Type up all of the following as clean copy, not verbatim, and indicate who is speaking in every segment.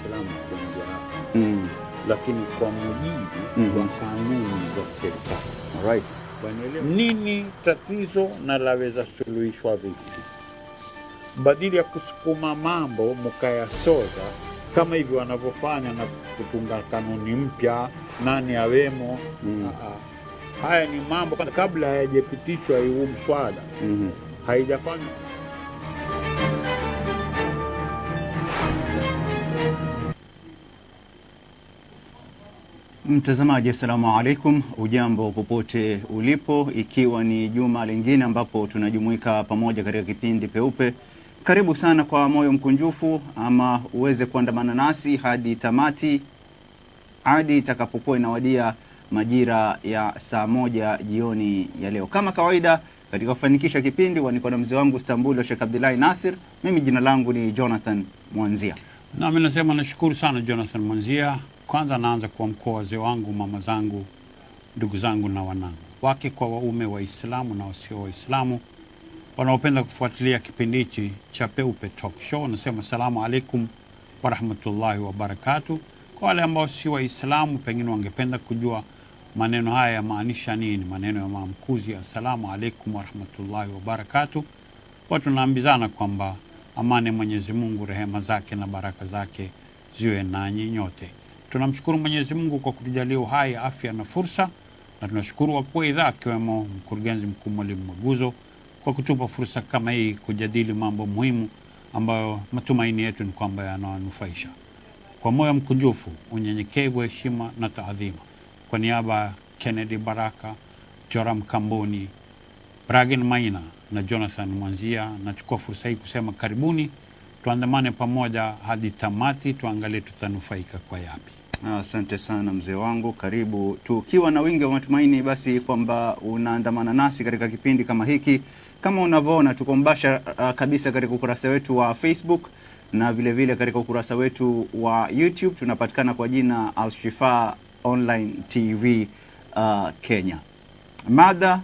Speaker 1: Waislamu kuingia hapa. Lakini kwa mujibu wa kanuni za serikali.
Speaker 2: Alright.
Speaker 1: Nini tatizo na laweza suluhishwa vipi? Badili ya kusukuma mambo mkayasoza kama hivi wanavyofanya na kutunga kanuni mpya nani awemo. Haya ni mambo kabla hayajapitishwa huu mswada. Haijafanywa.
Speaker 2: Mtazamaji, assalamu alaikum, ujambo popote ulipo, ikiwa ni juma lingine ambapo tunajumuika pamoja katika kipindi Peupe. Karibu sana kwa moyo mkunjufu, ama uweze kuandamana nasi hadi tamati, hadi itakapokuwa inawadia majira ya saa 1 jioni ya leo. Kama kawaida katika kufanikisha kipindi niko na mzee wangu Istanbul wa Sheikh Abdullahi Nasir. Mimi jina langu ni Jonathan Mwanzia.
Speaker 1: Na mimi nasema nashukuru sana Jonathan Mwanzia. Kwanza naanza kwa mkoa wazee wangu, mama zangu, ndugu zangu na wanangu, wake kwa waume, Waislamu na wasio Waislamu wanaopenda kufuatilia kipindi hichi cha Peupe Talk Show. Nasema salamu alaikum wa rahmatullahi wa barakatuh. Kwa wale ambao si Waislamu pengine wangependa kujua maneno haya yamaanisha nini, maneno ya maamkuzi assalamu alaikum wa rahmatullahi wa barakatuh, watu naambizana kwamba amani Mwenyezi Mungu, rehema zake na baraka zake ziwe nanyi nyote. Tunamshukuru Mwenyezi Mungu kwa kutujalia uhai, afya na fursa, na tunashukuru wakuu wa idhaa akiwemo mkurugenzi mkuu Mwalimu Maguzo kwa kutupa fursa kama hii kujadili mambo muhimu ambayo matumaini yetu ni kwamba yanawanufaisha. Kwa moyo mkunjufu, unyenyekevu, heshima na taadhima, kwa niaba Kennedy Baraka, Joram Kamboni, Bragin Maina na Jonathan Mwanzia, nachukua fursa hii kusema karibuni, tuandamane pamoja hadi tamati, tuangalie tutanufaika kwa yapi.
Speaker 2: Asante sana mzee wangu, karibu. Tukiwa na wingi wa matumaini basi kwamba unaandamana nasi katika kipindi kama hiki. Kama unavyoona tuko mbasha kabisa katika ukurasa wetu wa Facebook na vile vile katika ukurasa wetu wa YouTube. Tunapatikana kwa jina Al-Shifa Online TV Kenya. Mada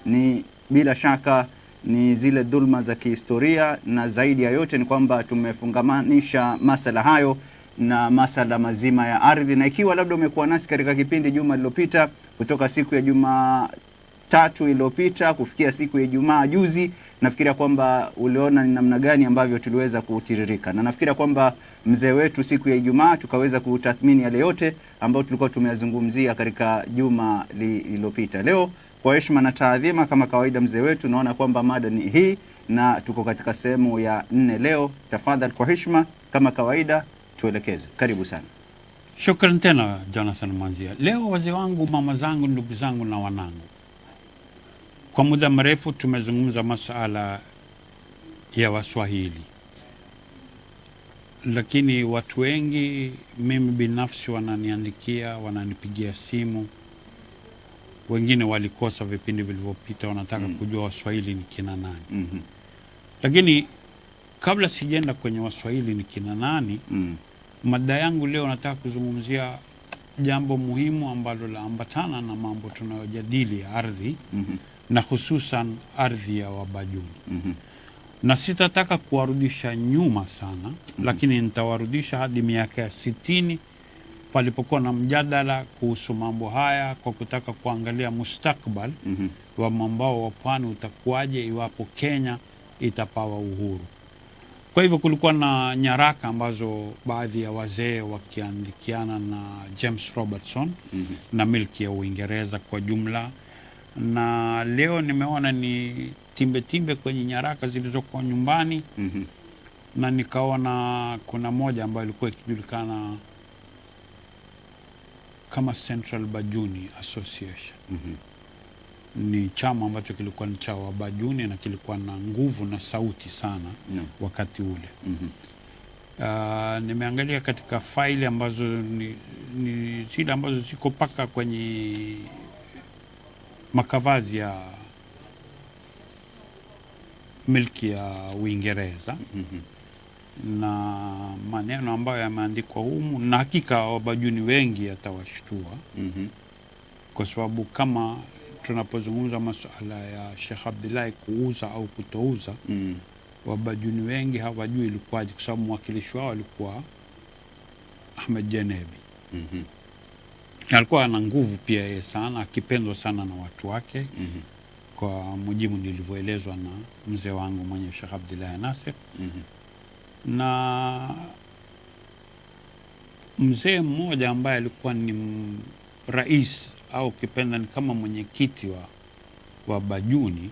Speaker 2: ni bila shaka ni zile dhulma za kihistoria, na zaidi ya yote ni kwamba tumefungamanisha masala hayo na masala mazima ya ardhi. Na ikiwa labda umekuwa nasi katika kipindi juma lililopita, kutoka siku ya Jumatatu iliyopita kufikia siku ya Ijumaa juzi, nafikiria kwamba uliona ni namna gani ambavyo tuliweza kutiririka, na nafikiria kwamba mzee wetu siku ya Ijumaa tukaweza kutathmini yale yote ambayo tulikuwa tumeyazungumzia katika juma lililopita. Leo kwa heshima na taadhima kama kawaida mzee wetu, naona kwamba mada ni hii na tuko katika sehemu ya 4 leo. Tafadhali kwa heshima kama kawaida tuelekeze. Karibu sana.
Speaker 1: Shukrani tena Jonathan Mwanzia. Leo wazee wangu, mama zangu, ndugu zangu na wanangu, kwa muda mrefu tumezungumza masuala ya Waswahili, lakini watu wengi, mimi binafsi, wananiandikia, wananipigia simu, wengine walikosa vipindi vilivyopita, wanataka kujua Waswahili ni kina nani. Lakini kabla sijaenda kwenye Waswahili ni kina nani, mada yangu leo nataka kuzungumzia jambo muhimu ambalo laambatana na mambo tunayojadili ya ardhi, na hususan ardhi ya Wabajuni. Na sitataka kuwarudisha nyuma sana, lakini nitawarudisha hadi miaka ya 60 palipokuwa na mjadala kuhusu mambo haya, kwa kutaka kuangalia mustakbal wa mwambao wa pwani utakuwaje iwapo Kenya itapawa uhuru. Kwa hivyo kulikuwa na nyaraka ambazo baadhi ya wazee wakiandikiana na James Robertson na milki ya Uingereza kwa jumla, na leo nimeona ni timbe kwenye nyaraka zilizokuwa nyumbani, na nikaona kuna moja ambayo ilikuwa ikijulikana kama Central Bajuni Association. Ni chama ambacho kilikuwa ni cha Wabajuni na kilikuwa na nguvu na sauti sana wakati ule. Nimeangalia katika faili ambazo ni zile ambazo ziko paka kwenye makavazi ya milki ya Uingereza, na maneno ambayo yameandikwa humu, na hakika Wabajuni wengi yatawashtua, kwa sababu kama tunapozungumza masuala ya Sheikh Abdullahi kuuza au kutouza, Wabajuni wengi hawajui ilikuwaje, kwa sababu mwakilishi wao alikuwa Ahmed Jenebi.
Speaker 2: Mhm.
Speaker 1: Alikuwa ana nguvu pia yeye sana, akipendwa sana na watu wake.
Speaker 2: Mhm.
Speaker 1: Kwa mujibu nilivyoelezwa na mzee wangu mwenye Sheikh Abdullah Nasir.
Speaker 2: Mhm.
Speaker 1: Na mzee mmoja ambaye alikuwa ni rais au kipenda ni kama mwenyekiti wa Bajuni.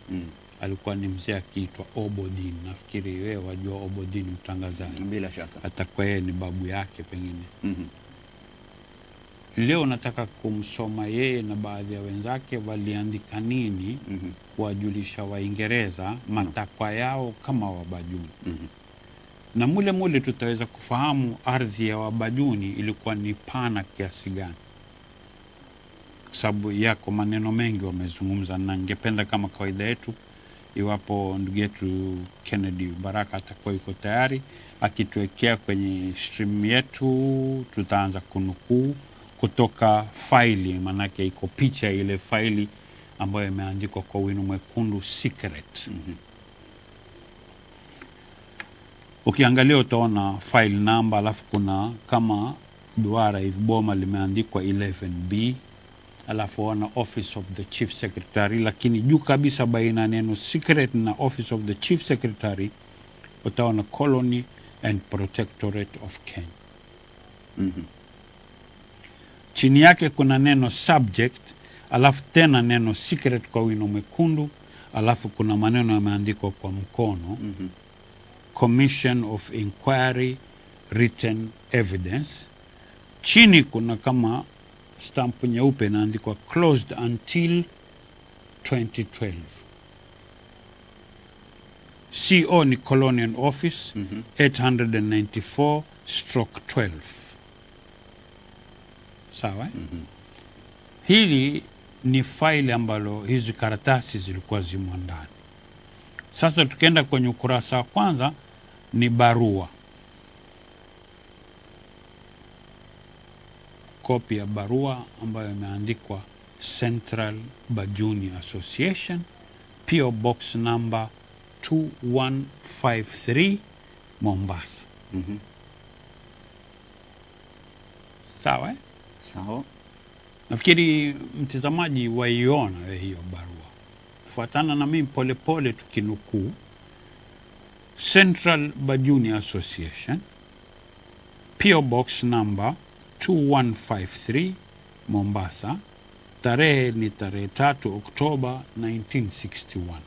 Speaker 1: Alikuwa ni mzee akiitwa Obodin. Nafikiri wewe wajua Obodin, mtangazaji.
Speaker 2: Bila shaka.
Speaker 1: Atakuwa yeye ni babu yake pengine.
Speaker 2: Mhm.
Speaker 1: Leo nataka kumsoma yeye na baadhi ya wenzake waliandika nini kuwajulisha Waingereza matakwa yao kama Wabajuni. Na mule tutaweza kufahamu ardhi ya Wabajuni ilikuwa ni pana kiasi gani, sababu yako maneno mengi wamezungumza, na ningependa kama kawaida yetu, iwapo ndugu yetu Kennedy Baraka atakuwa yuko tayari akituwekea kwenye stream yetu, tutaanza kunukuu kutoka faili, manake iko picha ile faili ambayo imeandikwa kwa wino mwekundu secret. Ukiangalia utaona file number, alafu kuna kama duara hivi boma limeandikwa 11B, alafu ona office of the chief secretary, lakini juu kabisa baina neno secret na office of the chief secretary utaona colony and protectorate of Kenya. Chini yake kuna neno subject, alafu tena neno secret kwa wino mwekundu, alafu kuna maneno yameandikwa kwa mkono. Commission of Inquiry Written Evidence. Chini kuna kama stampu nyeupe inaandikwa closed until 2012. CO ni Colonial Office 894/12. Sawa? Hili ni faili ambalo hizi karatasi zilikuwa zimo ndani. Sasa tukienda kwenye ukurasa wa kwanza ni barua. Kopi ya barua ambayo imeandikwa Central Bajuni Association, PO Box number 2153 Mombasa. Sawa?
Speaker 2: Sawa.
Speaker 1: Nafikiri mtazamaji waiona hiyo barua. Fuatana na mimi pole tukinukuu. Central Bajuni Association, PO Box number 2153 Mombasa. Tarehe ni tarehe 3 Oktoba 1961.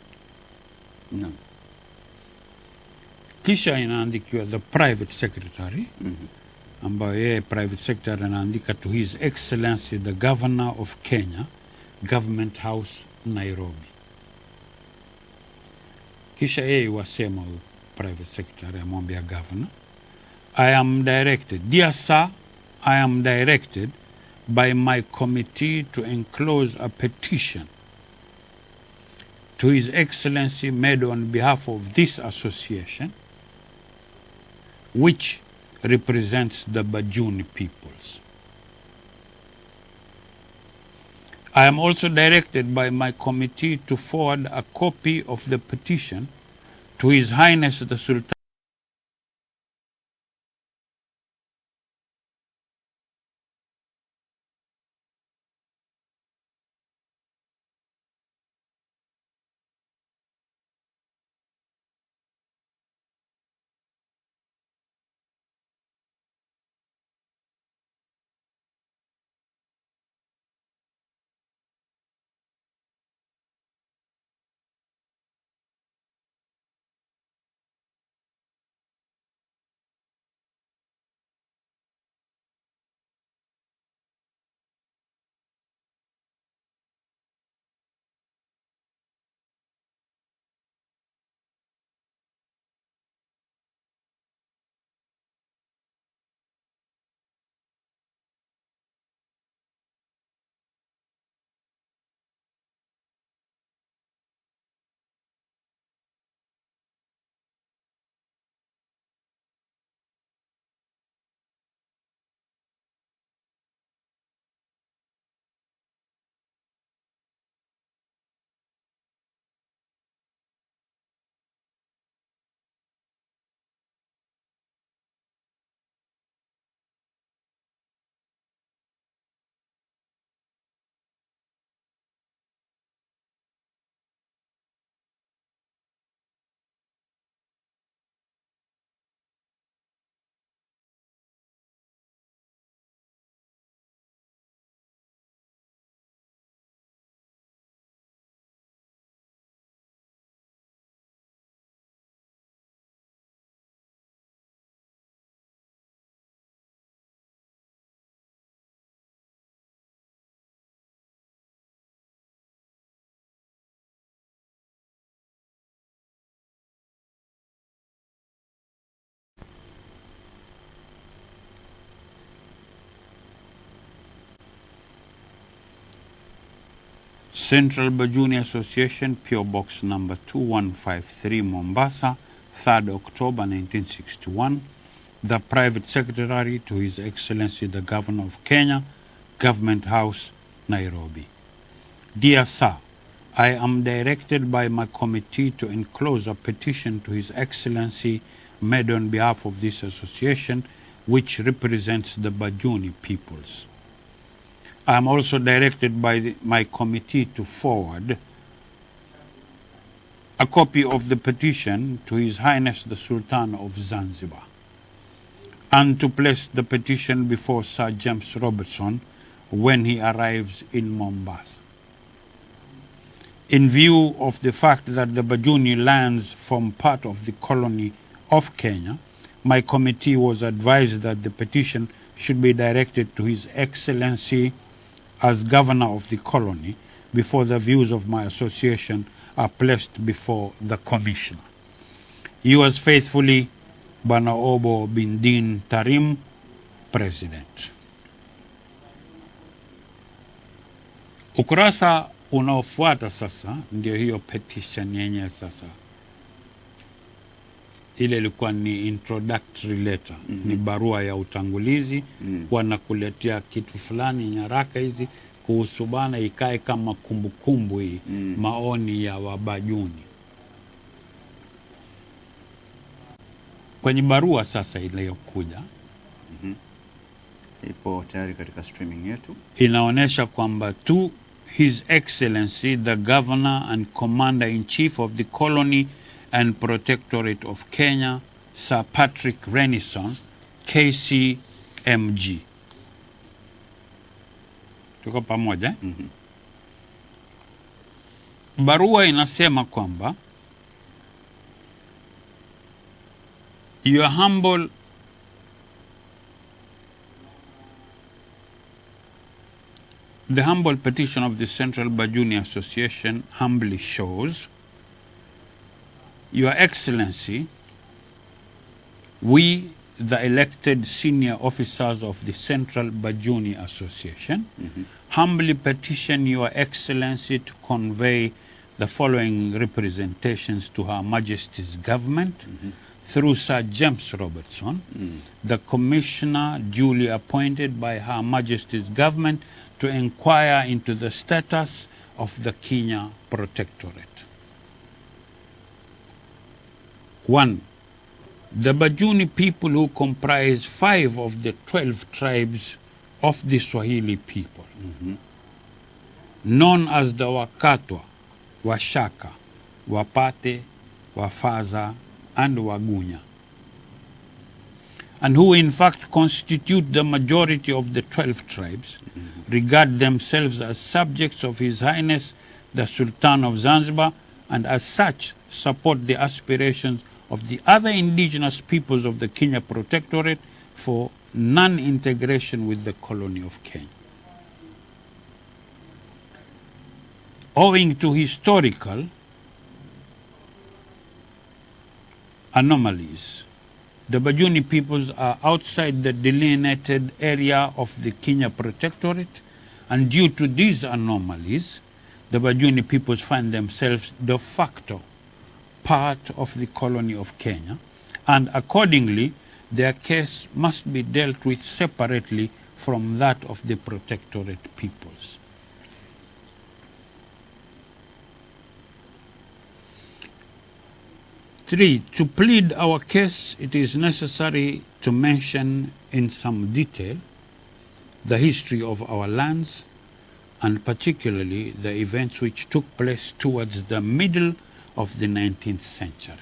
Speaker 1: Kisha inaandikiwa the private secretary, ambayo yeye private secretary anaandika to His Excellency the Governor of Kenya, Government House, Nairobi. Kisha yeye wasema private secretary amwambia governor, I am directed, dear sir, I am directed by my committee to enclose a petition to His Excellency made on behalf of this association, which represents the Bajuni peoples. I am also directed by my committee to forward a copy of the petition to His Highness the Sultan Central Bajuni Association, PO Box number 2153, Mombasa, 3rd October 1961. The Private Secretary to His Excellency the Governor of Kenya, Government House, Nairobi. Dear Sir, I am directed by my committee to enclose a petition to His Excellency made on behalf of this association, which represents the Bajuni peoples. I am also directed by my committee to forward a copy of the petition to His Highness the Sultan of Zanzibar, and to place the petition before Sir James Robertson when he arrives in Mombasa. In view of the fact that the Bajuni lands form part of the colony of Kenya, my committee was advised that the petition should be directed to His Excellency as Governor of the colony before the views of my association are placed before the Commissioner. Yours faithfully, Bwana Obo Bindin Tarim, President. Ukurasa unaofuata sasa ndio hiyo petition yenye sasa. Ile ilikuwa ni introductory letter, ni barua ya utangulizi, wanakuletea kitu fulani, nyaraka hizi kuhusu bana, ikae kama kumbukumbu hii, maoni ya Wabajuni. Kwenye barua sasa iliyokuja,
Speaker 2: ipo tayari katika streaming yetu,
Speaker 1: inaonesha kwamba to His Excellency the Governor and Commander-in-Chief of the Colony and Protectorate of Kenya, Sir Patrick Renison, KCMG. Tuko pamoja? Barua inasema kwamba the humble petition of the Central Bajuni Association humbly shows, Your Excellency, we, the elected senior officers of the Central Bajuni Association, humbly petition Your Excellency to convey the following representations to Her Majesty's government through Sir James Robertson, the Commissioner duly appointed by Her Majesty's government to inquire into the status of the Kenya Protectorate. 1. The Bajuni people, who comprise 5 of the 12 tribes of the Swahili people, known as the Wakatwa, Washaka, Wapate, Wafaza, and Wagunya, and who in fact constitute the majority of the 12 tribes, regard themselves as subjects of His Highness the Sultan of Zanzibar, and as such support the aspirations of the other indigenous peoples of the Kenya Protectorate for non-integration with the colony of Kenya. Owing to historical anomalies, the Bajuni peoples are outside the delineated area of the Kenya Protectorate, and due to these anomalies, the Bajuni peoples find themselves de facto part of the colony of Kenya, and accordingly, their case must be dealt with separately from that of the Protectorate peoples. Three, to plead our case, it is necessary to mention in some detail the history of our lands, and particularly the events which took place towards the middle of the 19th century.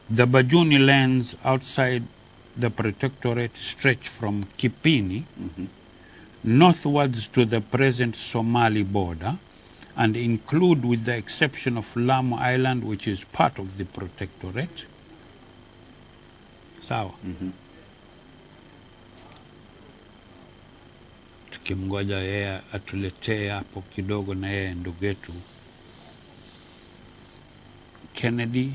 Speaker 1: The Bajuni lands outside the Protectorate stretch from Kipini northwards to the present Somali border, and include, with the exception of Lamu Island, which is part of the Protectorate. Sawa. Tukimgoja yeye atuletee hapo kidogo, na yeye ndugu yetu Kennedy.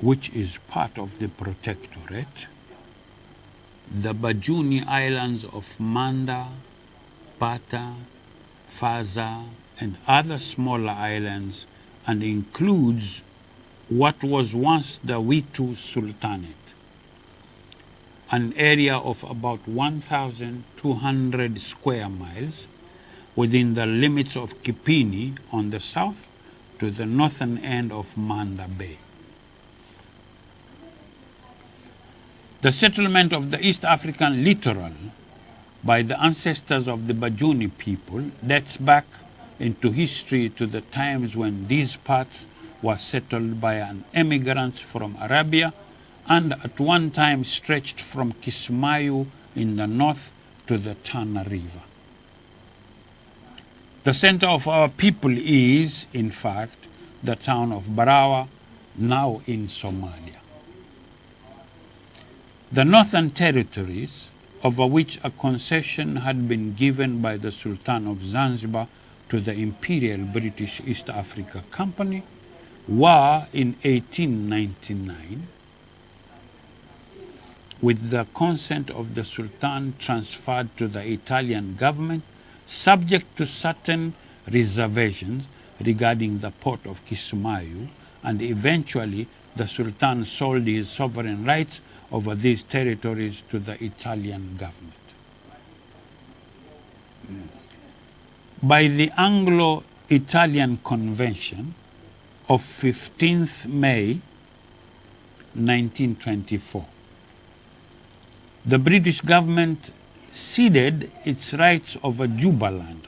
Speaker 1: which is part of the protectorate, the Bajuni islands of Manda, Pata, Faza, and other smaller islands, and includes what was once the Witu Sultanate, an area of about 1,200 square miles within the limits of Kipini on the south to the northern end of Manda Bay. The settlement of the East African littoral by the ancestors of the Bajuni people dates back into history to the times when these parts were settled by an emigrants from Arabia and at one time stretched from Kismayu in the north to the Tano River. The center of our people is, in fact, the town of Barawa, now in Somalia. The Northern Territories, over which a concession had been given by the Sultan of Zanzibar to the Imperial British East Africa Company, were in 1899, with the consent of the Sultan, transferred to the Italian government, subject to certain reservations regarding the port of Kismayu, and eventually the Sultan sold his sovereign rights over these territories to the Italian government. By the Anglo-Italian Convention of 15th May 1924, the British government ceded its rights over Jubaland,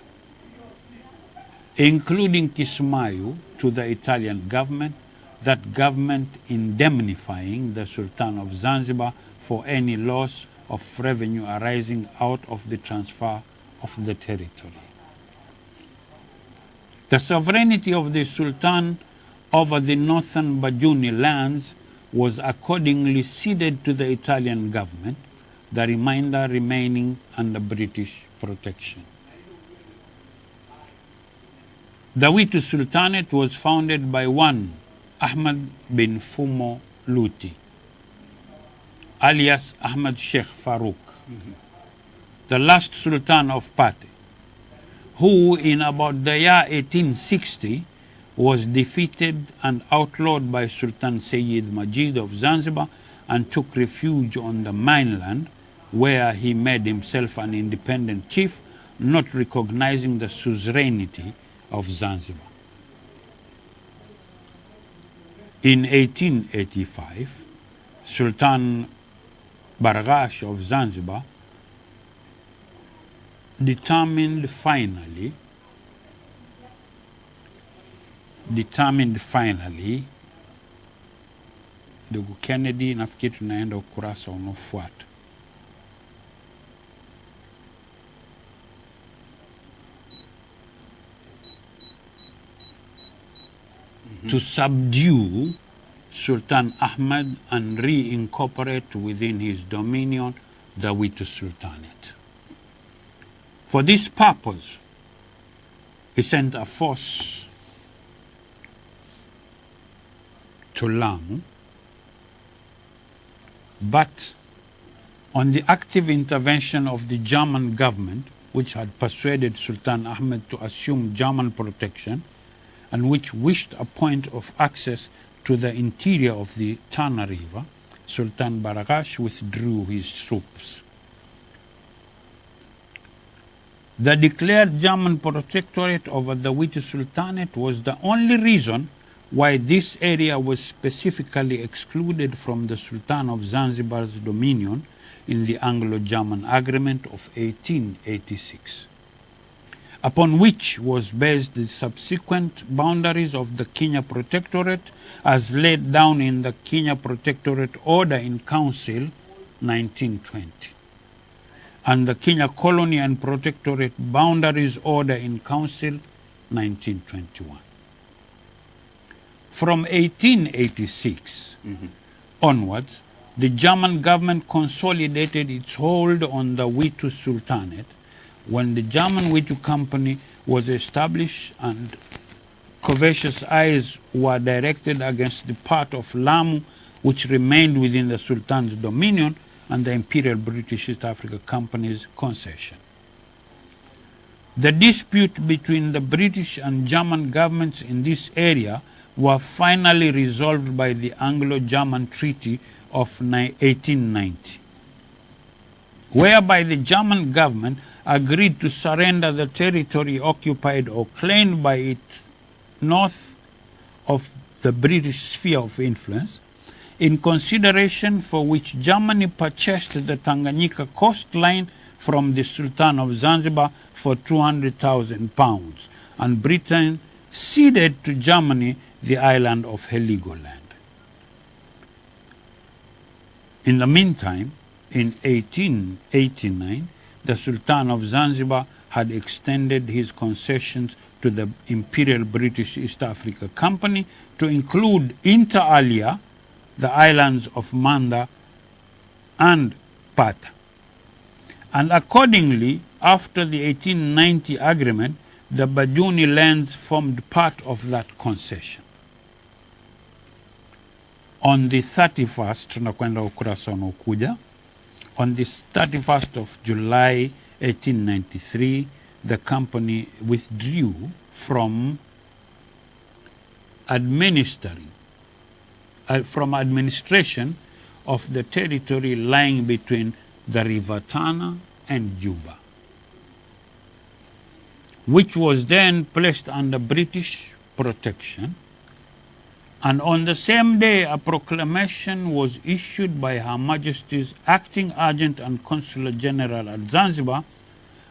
Speaker 1: including Kismayu, to the Italian government, that government indemnifying the Sultan of Zanzibar for any loss of revenue arising out of the transfer of the territory. The sovereignty of the Sultan over the northern Bajuni lands was accordingly ceded to the Italian government, the remainder remaining under British protection. The Witu Sultanate was founded by one Ahmad bin Fumo Luti, alias Ahmad Sheikh Farouk, the last Sultan of Pate, who in about the year 1860 was defeated and outlawed by Sultan Sayyid Majid of Zanzibar and took refuge on the mainland, where he made himself an independent chief, not recognizing the suzerainty of Zanzibar. In 1885, Sultan Barghash of Zanzibar determined finally ndugu Kennedy, nafikiri tunaenda ukurasa unaofuata. To subdue Sultan Ahmed and reincorporate within his dominion the Witu Sultanate. For this purpose, he sent a force to Lamu, but on the active intervention of the German government, which had persuaded Sultan Ahmed to assume German protection and which wished a point of access to the interior of the Tano River, Sultan Barghash withdrew his troops. The declared German protectorate over the Witu Sultanate was the only reason why this area was specifically excluded from the Sultan of Zanzibar's dominion in the Anglo-German Agreement of 1886, upon which was based the subsequent boundaries of the Kenya Protectorate as laid down in the Kenya Protectorate Order in Council 1920 and the Kenya Colony and Protectorate Boundaries Order in Council 1921. From 1886 onwards, the German government consolidated its hold on the Witu Sultanate when the German Witu Company was established and covetous eyes were directed against the part of Lamu which remained within the Sultan's dominion and the Imperial British East Africa Company's concession. The dispute between the British and German governments in this area were finally resolved by the Anglo-German Treaty of 1890, whereby the German government agreed to surrender the territory occupied or claimed by it north of the British sphere of influence, in consideration for which Germany purchased the Tanganyika coastline from the Sultan of Zanzibar for £200,000, and Britain ceded to Germany the island of Heligoland. In the meantime, in 1889, the Sultan of Zanzibar had extended his concessions to the Imperial British East Africa Company to include inter alia the islands of Manda and Pata. And accordingly, after the 1890 agreement, the Bajuni lands formed part of that concession. On the 31st, tunakwenda ukurasa unaokuja, on the 31st of July 1893, the company withdrew from administration of the territory lying between the River Tana and Juba, which was then placed under British protection. And on the same day, a proclamation was issued by Her Majesty's Acting Agent and Consular General at Zanzibar,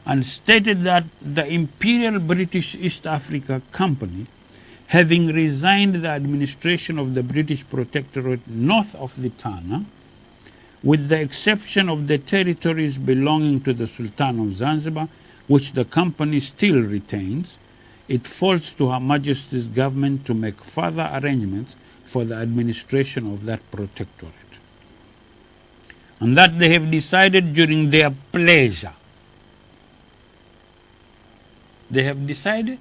Speaker 1: and stated that the Imperial British East Africa Company, having resigned the administration of the British Protectorate north of the Tana, with the exception of the territories belonging to the Sultan of Zanzibar, which the company still retains, it falls to Her Majesty's government to make further arrangements for the administration of that protectorate. And that they have decided during their pleasure. They have decided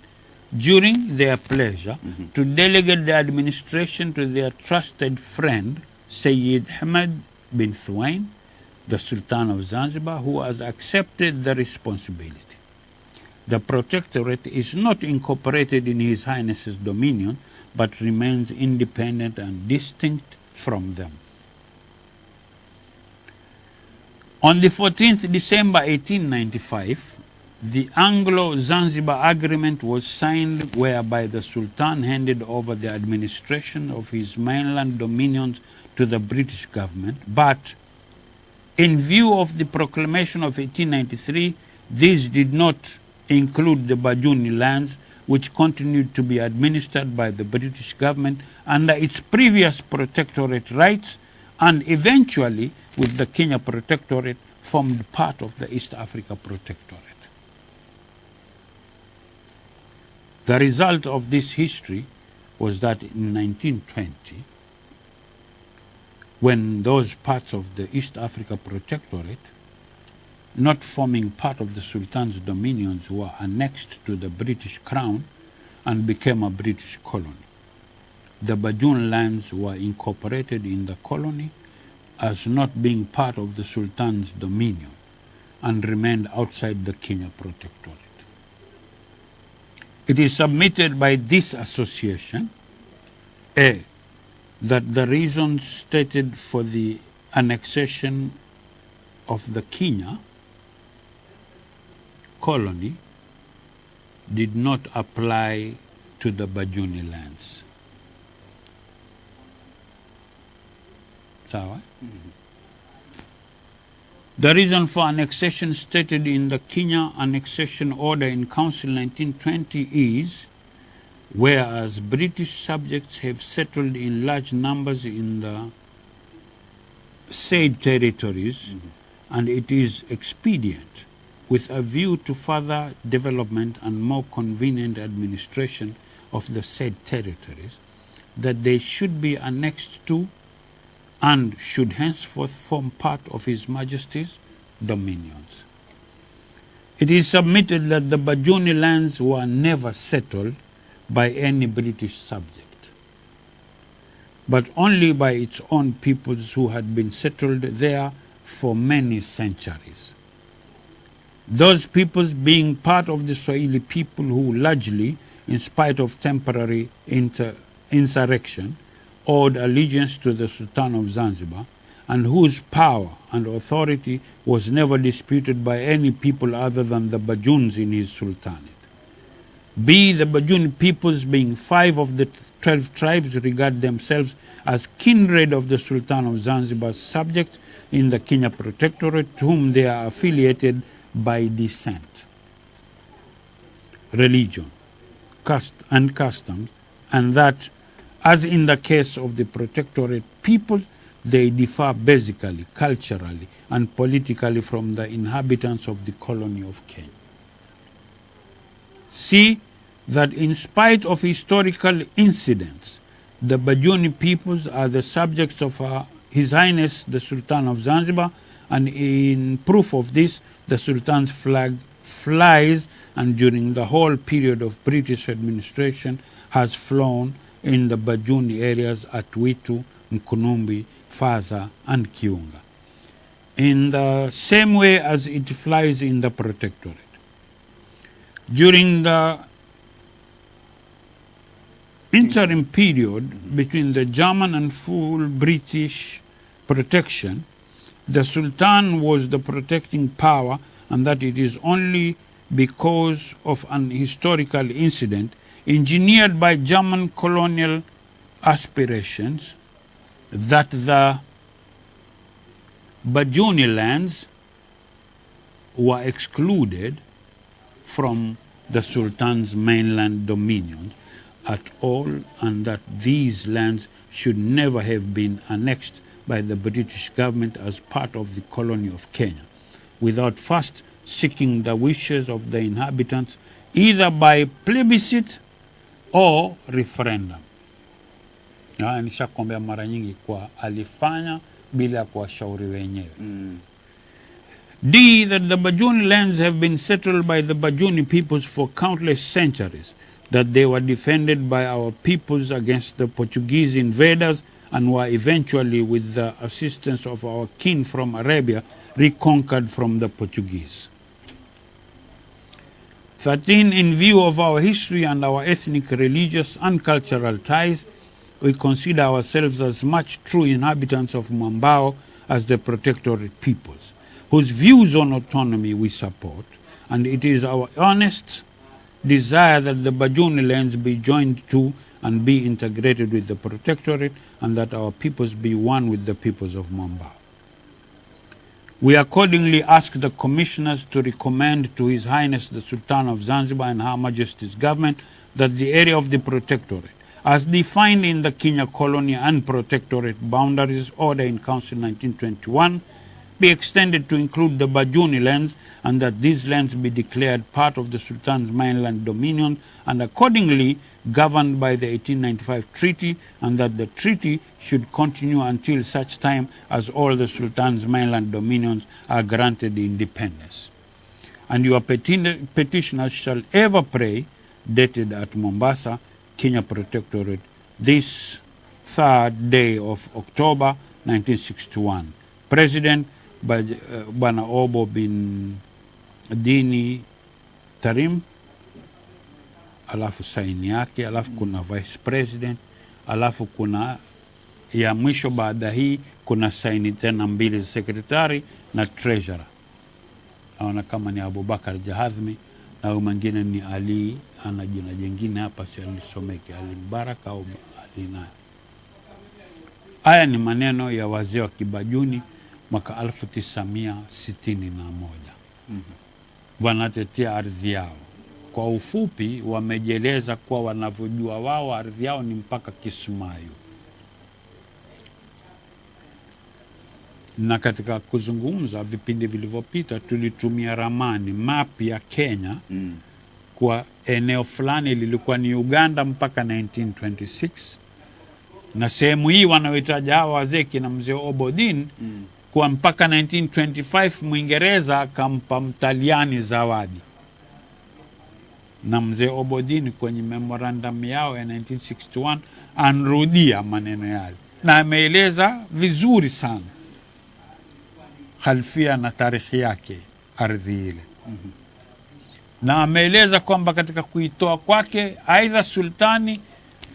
Speaker 1: during their pleasure to delegate the administration to their trusted friend, Sayyid Hamad bin Thuwain, the Sultan of Zanzibar, who has accepted the responsibility. The protectorate is not incorporated in His Highness's dominion, but remains independent and distinct from them. On the 14th December 1895, the Anglo-Zanzibar Agreement was signed, whereby the Sultan handed over the administration of his mainland dominions to the British government, but in view of the proclamation of 1893, these did not include the Bajuni lands, which continued to be administered by the British government under its previous protectorate rights, and eventually, with the Kenya Protectorate, formed part of the East Africa Protectorate. The result of this history was that in 1920, when those parts of the East Africa Protectorate, not forming part of the Sultan's dominions, were annexed to the British Crown and became a British colony, the Bajun lands were incorporated in the colony as not being part of the Sultan's dominion and remained outside the Kenya Protectorate. It is submitted by this association, A, that the reasons stated for the annexation of the Kenya colony did not apply to the Bajuni lands. Sawa? The reason for annexation stated in the Kenya Annexation Order in Council 1920 is, whereas British subjects have settled in large numbers in the said territories, and it is expedient, with a view to further development and more convenient administration of the said territories, that they should be annexed to and should henceforth form part of His Majesty's dominions. It is submitted that the Bajuni lands were never settled by any British subject. but only by its own peoples who had been settled there for many centuries. Those peoples being part of the Swahili people who largely, in spite of temporary insurrection, owed allegiance to the Sultan of Zanzibar, and whose power and authority was never disputed by any people other than the Bajuns in his sultanate. B, the Bajuni peoples, being 5 of the 12 tribes, regard themselves as kindred of the Sultan of Zanzibar's subjects in the Kenya Protectorate, to whom they are affiliated by descent, religion, caste and customs, and that, as in the case of the Protectorate people, they differ basically, culturally, and politically from the inhabitants of the colony of Kenya. C, that in spite of historical incidents, the Bajuni peoples are the subjects of His Highness the Sultan of Zanzibar, and in proof of this, the Sultan's flag flies, and during the whole period of British administration has flown in the Bajuni areas at Witu, Mkunumbi, Faza, and Kiunga, in the same way as it flies in the Protectorate. During the interim period between the German and full British protection, the Sultan was the protecting power, and that it is only because of an historical incident engineered by German colonial aspirations that the Bajuni lands were excluded from the Sultan's mainland dominions at all, and that these lands should never have been annexed by the British government as part of the colony of Kenya, without first seeking the wishes of the inhabitants either by plebiscite or referendum. Na nishakwambia mara nyingi kwa alifanya bila kuwashauri wenyewe. D, that the Bajuni lands have been settled by the Bajuni peoples for countless centuries, that they were defended by our peoples against the Portuguese invaders and were eventually, with the assistance of our kin from Arabia, reconquered from the Portuguese. 13, in view of our history and our ethnic, religious, and cultural ties, we consider ourselves as much true inhabitants of Mwambao as the Protectorate peoples, whose views on autonomy we support, and it is our honest desire that the Bajuni lands be joined to and be integrated with the Protectorate, and that our peoples be one with the peoples of Mwambao. We accordingly ask the commissioners to recommend to His Highness the Sultan of Zanzibar and Her Majesty's government that the area of the Protectorate, as defined in the Kenya Colony and Protectorate Boundaries Order in Council 1921, be extended to include the Bajuni lands, and that these lands be declared part of the Sultan's mainland dominion and accordingly governed by the 1895 treaty, and that the treaty should continue until such time as all the Sultan's mainland dominions are granted independence. And your petitioners shall ever pray, dated at Mombasa, Kenya Protectorate, this 3rd day of October 1961. President Bwana Obo bin Dini Tarim, alafu saini yake, alafu kuna vice president, alafu kuna ya mwisho baada hii kuna saini tena 2 secretary na treasurer. Naona kama ni Abubakar Jahazmi na mwingine ni Ali, ana jina jingine hapa si alisomeke, Ali Mbaraka au Ali nani. Haya ni maneno ya wazee wa Kibajuni mwaka 1961. Wanatetea ardhi yao. Kwa ufupi wamejeleza kuwa wanavyojua wao ardhi yao ni mpaka Kismayu. Na katika kuzungumza vipindi vilivyopita tulitumia ramani map ya Kenya kwa eneo fulani lilikuwa ni Uganda mpaka 1926, na sehemu hii wanaoitaja hawa wazee kina mzee Obodin kwa mpaka 1925 Mwingereza akampa Mtaliani zawadi. Na mzee Obodini kwenye memorandum yao ya 1961 anrudia maneno yale, na ameeleza vizuri sana khalfia na tarikhi yake ardhi ile. Na ameeleza kwamba katika kuitoa kwake, aidha sultani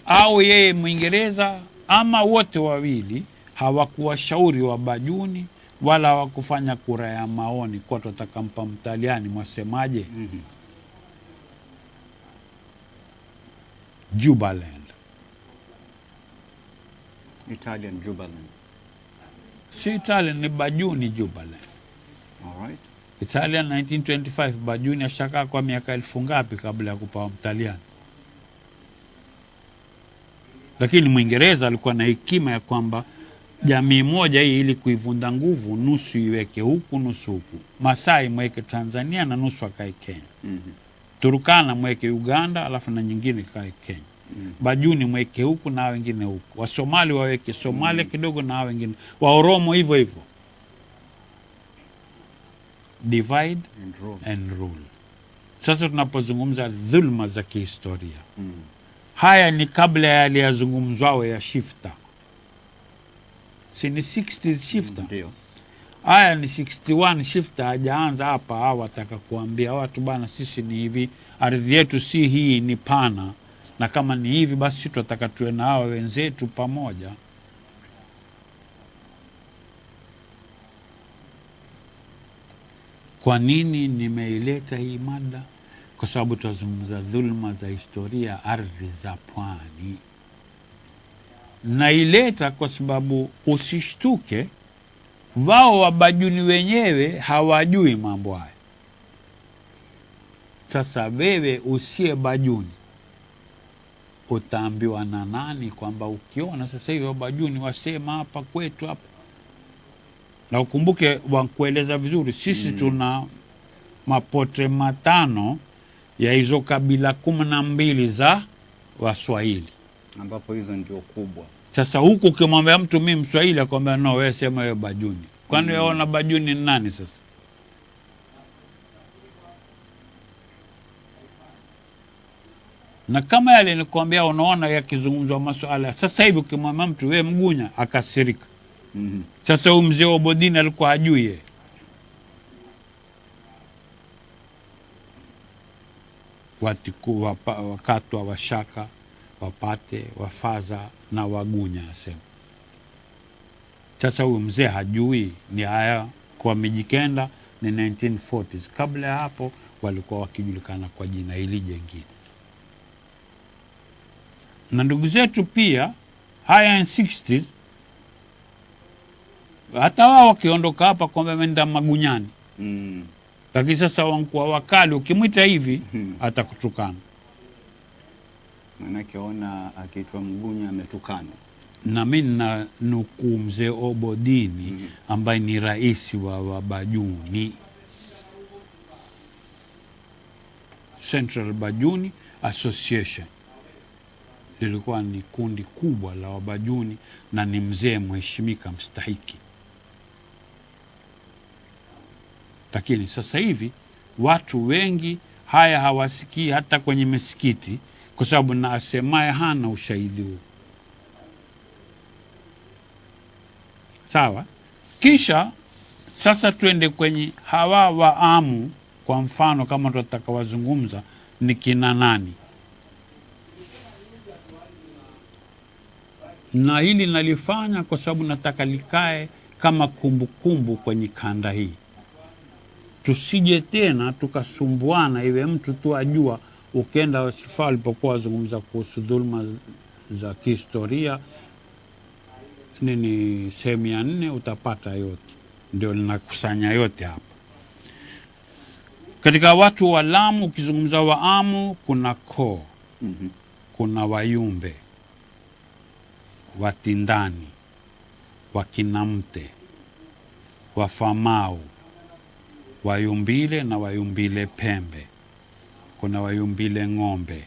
Speaker 1: au yeye Mwingereza ama wote wawili hawakuwashauri Wabajuni wala hawakufanya kura ya maoni kwa tutakampa Mtaliani, mwasemaje? Jubaland.
Speaker 2: Italian Jubaland.
Speaker 1: Si Italian, ni Bajuni Jubaland.
Speaker 2: All right.
Speaker 1: Italian 1925, Bajuni ashakaa kwa miaka 1000 ngapi kabla ya kupawa Mtaliani. Lakini Mwingereza alikuwa na hekima ya kwamba jamii moja hii ili kuivunda nguvu, nusu iweke huku nusu huku. Masai mweke Tanzania na nusu akae Kenya. Turukana mweke Uganda alafu na nyingine kae Kenya. Bajuni mweke huku na wengine huku. Wasomali waweke Somalia kidogo na wengine. Waoromo hivyo hivyo. Divide and rule. Sasa tunapozungumza dhulma za kihistoria, haya ni kabla ya yaliyozungumzwao ya shifta. Si ni 60s shifta?
Speaker 2: Ndio.
Speaker 1: Haya ni 61 shifta, hajaanza hapa. Hawa wataka kuambia watu bana, sisi ni hivi, ardhi yetu si hii, ni pana, na kama ni hivi basi tutataka tuwe na hawa wenzetu pamoja. Kwa nini nimeileta hii mada? Kwa sababu tutazungumza dhulma za historia ardhi za pwani. Naileta kwa sababu usishtuke, wao Wabajuni wenyewe hawajui mambo haya. Sasa wewe usiye Bajuni utaambiwa na nani kwamba ukiona sasa hivi Wabajuni wasema hapa kwetu hapa? Na ukumbuke wakueleza vizuri, sisi tuna mapotre matano ya hizo kabila 12 za Waswahili,
Speaker 2: ambapo hizo ndio kubwa.
Speaker 1: Sasa huku ukimwambia mtu mimi Mswahili akwambia no, wewe sema wewe Bajuni. Kwani wewe una Bajuni ni nani sasa? Na kama yale nilikwambia, unaona yakizungumzwa masuala sasa hivi, ukimwambia mtu wewe Mgunya akasirika. Sasa huyu mzee Obodini alikuwa hajui wakatwa, Washaka, Wapate, Wafaza na Wagunya asema. Sasa huyu mzee hajui ni haya kwa Mijikenda ni 1940s. Kabla ya hapo walikuwa wakijulikana kwa jina hili jengine. Na ndugu zetu pia haya in 60s, hata wao wakiondoka hapa kwamba wameenda Magunyani. Lakini sasa wankuwa wakali, ukimwita hivi atakutukana.
Speaker 2: Manake ona akiitwa Mgunya ametukana.
Speaker 1: Na mimi na nukuu mzee Obodini ambaye ni rais wa Wabajuni, Central Bajuni Association. Lilikuwa ni kundi kubwa la Wabajuni na ni mzee mheshimika mstahiki. Lakini sasa hivi watu wengi haya hawasikii hata kwenye misikiti, kwa sababu na asemaye hana ushahidi huu. Sawa? Kisha sasa tuende kwenye hawa Waamu. Kwa mfano kama tunataka wazungumza ni kina nani, na hili nalifanya kwa sababu nataka likae kama kumbukumbu kwenye kanda hii. Tusije tena tukasumbuana, iwe mtu tu ajua. Ukienda Shifa alipokuwa wazungumza kuhusu dhulma za kihistoria nini sehemu ya 4 utapata yote, ndio linakusanya yote hapa. Katika watu wa Lamu ukizungumza Waamu kuna Koo, kuna Wayumbe, Watindani, Wakinamte, Wafamau, Wayumbile na Wayumbile Pembe, kuna Wayumbile Ng'ombe,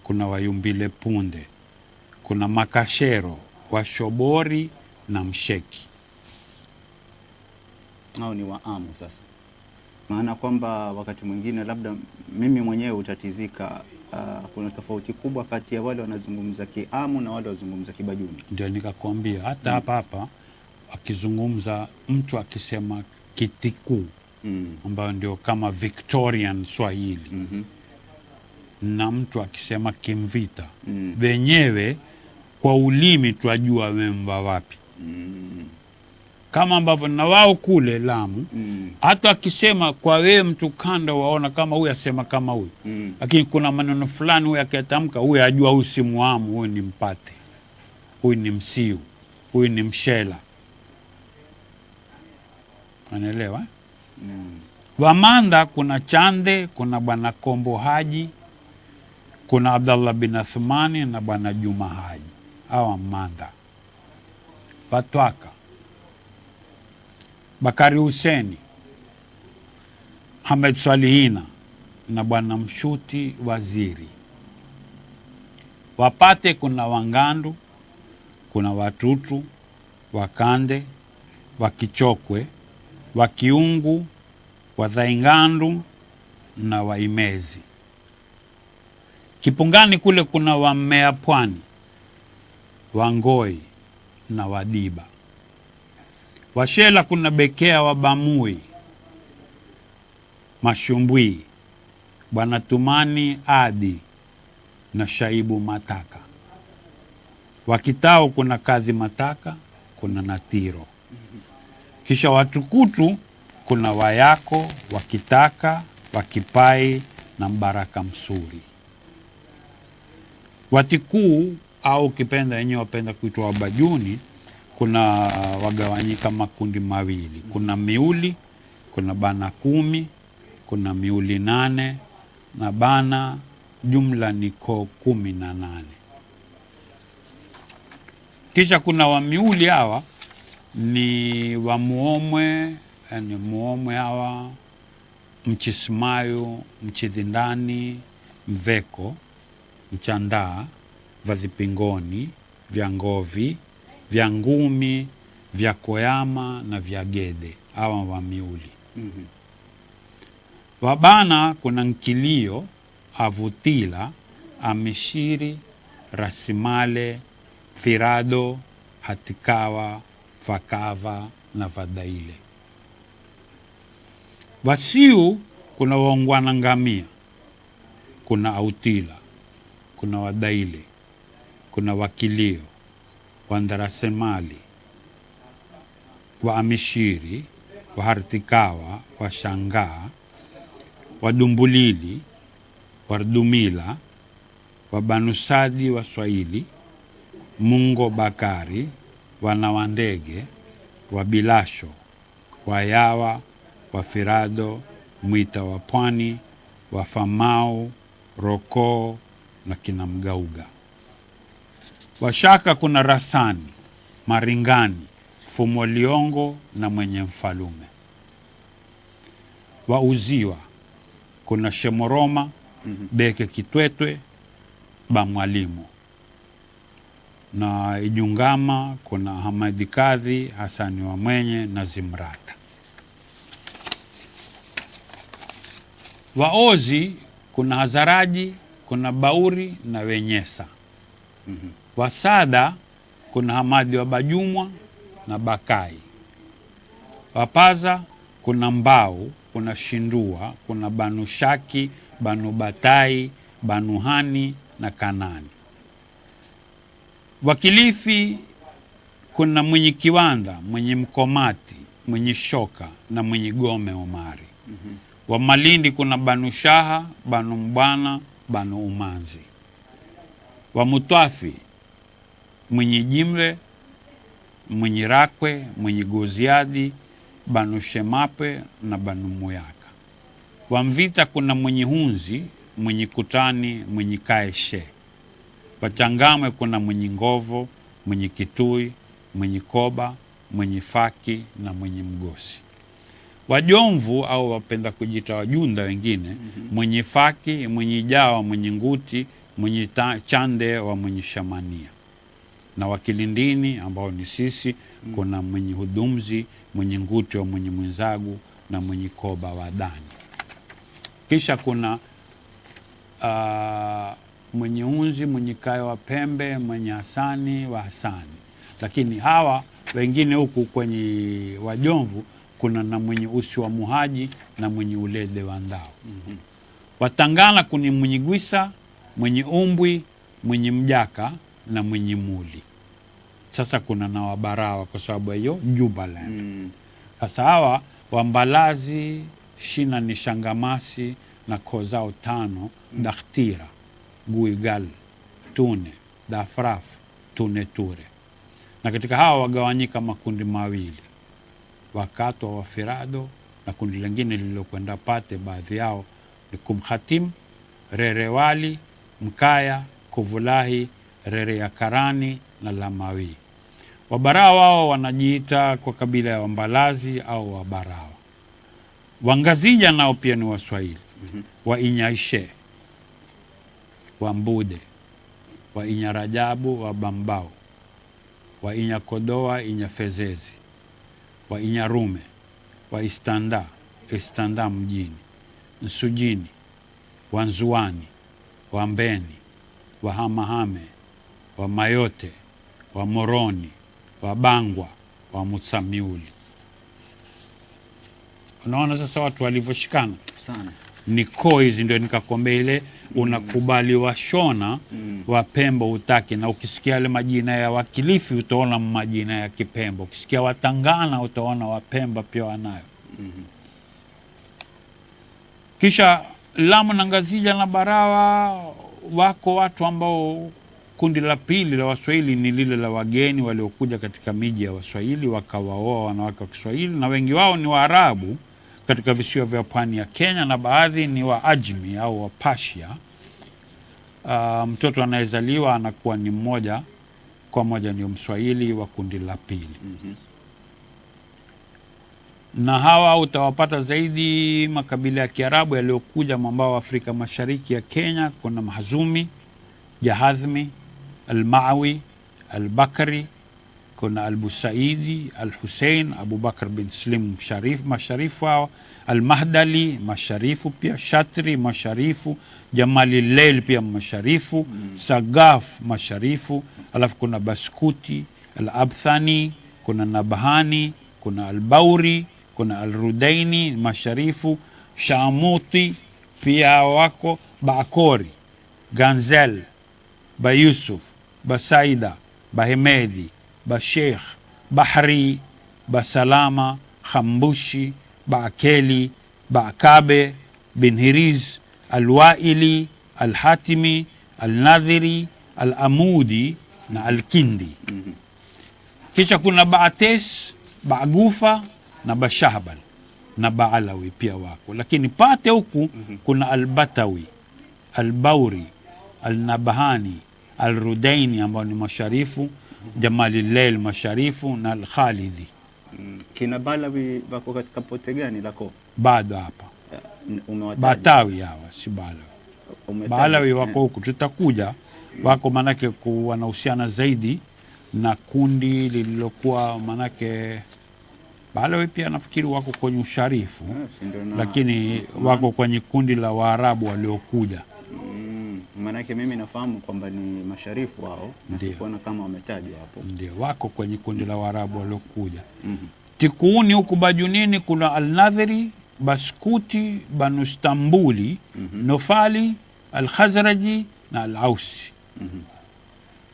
Speaker 1: kuna Wayumbile Punde, kuna Makashero, Washobori na Msheki.
Speaker 2: Hao ni Waamu sasa. maana kwamba wakati mwingine labda mimi mwenyewe utatizika, kuna tofauti kubwa kati ya wale wanazungumza Kiamu na wale wanazungumza Kibajuni.
Speaker 1: Ndio nikakwambia hata hapa akizungumza mtu akisema Kitiku ambayo ndio kama Victorian Swahili na mtu akisema Kimvita wenyewe kwa ulimi twajua wemba wapi. Kama ambavyo na wao kule Lamu hata akisema kwa wewe mtu kanda waona kama huyu asema kama huyu, lakini kuna maneno fulani huyu akitamka huyu ajua huyu si Muamu, huyu ni Mpate, huyu ni Msiu, huyu ni Mshela. Unaelewa? Wamanda kuna Chande, kuna Bwana Kombo Haji, kuna Abdallah bin Athmani na Bwana Juma Haji. Hawa Manda. Watwaka Bakari Huseni, Hamed Salihina na Bwana Mshuti Waziri. Wapate kuna Wangandu, kuna Watutu, Wakande, Wakichokwe, Wakiungu, Wadhaingandu na Waimezi. Kipungani kule kuna Wamea Pwani, Wangoi na Wadiba. Washela kuna Bekea Wabamui, Mashumbwi, Bwana Tumani Adi na Shaibu Mataka. Wakitao kuna Kazi Mataka, kuna Natiro. Kisha Watukutu kuna Wayako, Wakitaka, Wakipai na Mbaraka Msuri. Watikuu au kipenda wenyewe wapenda kuitwa Wabajuni kuna wagawanyika makundi mawili. Kuna miuli, kuna bana 10, kuna miuli 8 na bana, jumla ni koo 18. Kisha kuna wamiuli hawa ni Wamuomwe, yani Muomwe hawa, Mchismayo, Mchidhindani, Mveko, Mchandaa, Vadhipingoni, Vyangovi, Vyangumi, Vyakoyama na Vyagede. Hawa wamiuli. Wabana kuna Nkilio, Avutila, Amishiri, Rasimale, Firado, Hatikawa, Fakava na Vadaile. Wasiu kuna Waungwana Ngamia, kuna Autila, kuna Wadaile, kuna Wakilio, Wandarasemali, Waamishiri, Wahartikawa, Washangaa, Wadumbulili, Wardumila, Wabanusadi Waswahili, Mungo Bakari, Wanawandege, Wabilasho, Wayawa, Wafirado, Mwita wa Pwani, Wafamau, Rokoo na kina Mgauga. Washaka kuna Rasani, Maringani, Fumoliongo na Mwenye Mfalume. Wauziwa kuna Shemoroma, Beke Kitwetwe, Bamwalimu. Na Ijungama kuna Hamadi Kadhi, Hasani wa Mwenye na Zimrata. Waozi kuna Hazaraji, kuna Bauri na Wenyesa. Wasada kuna Hamadi wa Bajumwa na Bakai. Wapaza kuna Mbau, kuna Shindua, kuna Banu Shaki, Banu Batai, Banu Hani na Kanani. Wakilifi kuna Mwenye Kiwanda, Mwenye Mkomati, Mwenye Shoka na Mwenye Gome Omari. Wa Malindi kuna Banu Shaha, Banu Mbwana, Banu Umanzi. Wa Mutwafi Mwenye Jimwe, Mwenye Rakwe, Mwenye Goziadi, Banu Shemape na Banu Muyaka. Wa Mvita kuna Mwenye Hunzi, Mwenye Kutani, Mwenye Kaeshe. Wachangamwe kuna Mwenye Ngovo, Mwenye Kitui, Mwenye Koba, Mwenye Faki na Mwenye Mgosi. Wajomvu au wapenda kujita Wajunda wengine, Mwenye Faki, Mwenye Jawa, Mwenye Nguti, Mwenye Chande wa Mwenye Shamania. Na Wakilindini ambao ni sisi kuna Mwenye Hudumzi, Mwenye Nguti wa Mwenye Mwenzagu, na mwenye koba wa Dani. Kisha kuna mwenye unzi, mwenye kayo wa Pembe, mwenye Hasani wa Hasani. Lakini hawa wengine huku kwenye Wajomvu kuna na mwenye usi wa Muhaji na mwenye ulede wa Ndao. Watangana kuni mwenye Gwisa, mwenye Umbwi, mwenye Mjaka na mwenye Muli. Sasa kuna na Wabarawa kwa sababu hiyo Jubaland. Sasa hawa Wambalazi, Shina ni Shangamasi na kozao Tano, Dakhtira, Guigal, Tune, Dafraf, Tune Ture. Na katika hawa wagawanyika makundi mawili, Wakatwa wa Firado na kundi lingine lililokwenda Pate, baadhi yao ni Kumkhatim, Rerewali, Mkaya, Kuvulahi, Rere ya Karani na Lamawi. Wabarawa wao wanajiita kwa kabila ya Wambalazi au Wabarawa. Wangazija nao pia ni Waswahili. Wainyaishe, Wambude, Wainyarajabu, Wabambao, Wainyakodoa, Inyafezezi, Wainyarume, Waistanda, Istanda mjini, Nsujini, Wanzuani, Wambeni, Wahamahame, Wamayote, Wamoroni, Wabangwa, Wamutsamiuli. Unaona sasa watu walivyoshikana
Speaker 2: sana.
Speaker 1: Ni koo hizi ndio nikakwambia ile unakubali Washona wa Pemba utaki, na ukisikia ile majina ya Wakilifi utaona majina ya Kipemba, ukisikia Watangana utaona Wapemba pia wanayo. Kisha Lamu na Ngazija na Barawa wako watu ambao kundi la pili la Waswahili ni lile la wageni waliokuja katika miji ya Waswahili wakawaoa wanawake wa Kiswahili, na wengi wao ni Waarabu katika visiwa vya pwani ya Kenya, na baadhi ni Waajmi au Wapashia. Mtoto anayezaliwa anakuwa ni mmoja kwa moja ni Mswahili wa kundi la pili. Na hawa utawapata zaidi makabila ya Kiarabu yaliyokuja mwambao wa Afrika Mashariki ya Kenya. Kuna Mahazumi, Jahadhmi, Al-Maawi, Al-Bakari, kuna Al-Busaidi, Al-Hussein, Abu Bakar bin Slim Sharif, masharifu hao, Al-Mahdali, masharifu pia, Shatri, masharifu, Jamali Leil pia masharifu, Sagaf, masharifu, alafu kuna Baskuti, Al-Abthani, kuna Nabhani, kuna Al-Bauri, kuna Al-Rudaini, masharifu, Shamuti pia wako, Baakori, Ganzel, Bayusuf, Basaida, Bahemedi, Basheikh, Bahri, Basalama, Khambushi, Baakeli, Baakabe, Binhiriz, Alwaili, Alhatimi, Alnadhiri, Alamudi na Alkindi. Kisha kuna Baates, Baagufa na Bashahbal na Baalawi pia wako. Lakini Pate huku kuna Albatawi, Albauri, Alnabahani, Alrudaini ambao ni masharifu, Jamali Leil masharifu na Al-Khalidi.
Speaker 2: Kina Balawi wako katika pote gani lako?
Speaker 1: Bado hapa. Batawi hawa si Balawi. Balawi wako huku tutakuja. Wako manake wanahusiana zaidi na kundi lililokuwa manake Balawi pia nafikiri wako kwenye usharifu. Lakini wako kwenye kundi la Waarabu waliokuja.
Speaker 2: Manake mimi nafahamu kwamba ni masharifu wao, na sikuona kama wametajwa hapo.
Speaker 1: Ndio, wako kwenye kundi la Waarabu waliokuja. Tikuuni huku Bajunini kuna Al-Nadhiri, Baskuti, Banu Stambuli, Nofali, Al-Khazraji na Al-Ausi.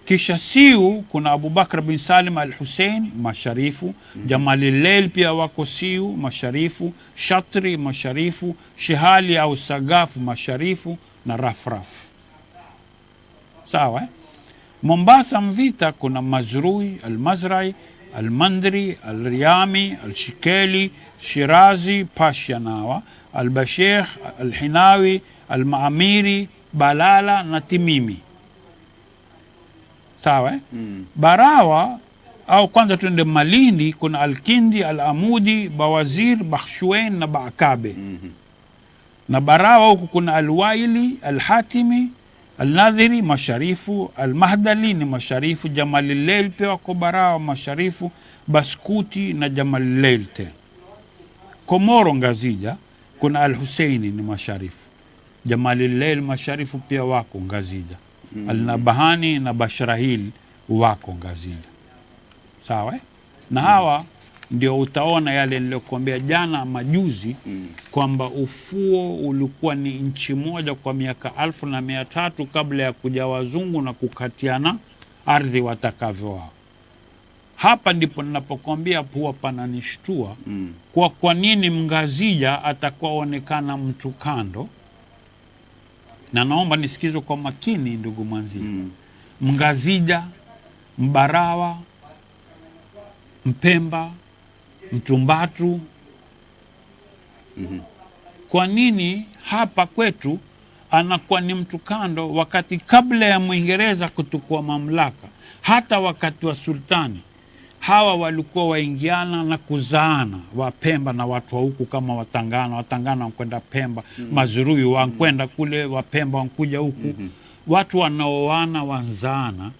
Speaker 1: Kisha Siu kuna Abu Bakr bin Salim Al-Hussein masharifu, Jamali Leil pia wako Siu masharifu, Shatri masharifu, Shihali au Sagafu masharifu na Rafraf. Sawa. Mombasa Mvita kuna Mazrui, Al-Mazrai, Al-Mandri, Al-Riyami, Al-Shikeli, Shirazi, Pasha nawa, Al-Bashekh, Al-Hinawi, Al-Maamiri, Balala na Timimi. Sawa. Barawa au kwanza tuende Malindi kuna Al-Kindi, Al-Amudi, Bawazir, Bakhshuen na Baakabe. Na Barawa huku kuna Al-Waili, Al-Hatimi, Al-Nadhiri masharifu, Al-Mahdali ni masharifu, Jamali Leil pia wako Barawa masharifu, Baskuti na Jamali Leil tena. Komoro Ngazija kuna Al-Husaini ni masharifu, Jamalil masharifu pia wako Ngazija, Al-Nabahani na Bashrahil wako Ngazija. Sawa na hawa ndio utaona yale niliyokuambia jana majuzi kwamba ufuo ulikuwa ni nchi moja kwa miaka 1300 kabla ya kuja wazungu na kukatiana ardhi watakavyo wao. Hapa ndipo ninapokuambia huwa pananishtua kwa nini Mngazija atakuonekana mtu kando. Na naomba nisikizwe kwa makini ndugu mwanzi. Mngazija, Mbarawa, Mpemba, Mtumbatu. Kwa nini hapa kwetu anakuwa ni mtu kando, wakati kabla ya Mwingereza kutukua mamlaka, hata wakati wa sultani, hawa walikuwa waingiana na kuzaana, Wapemba na watu wa huku kama Watangana wankwenda Pemba, Mazurui wankwenda kule, Wapemba wankuja huku, watu wanaoana wanzaana.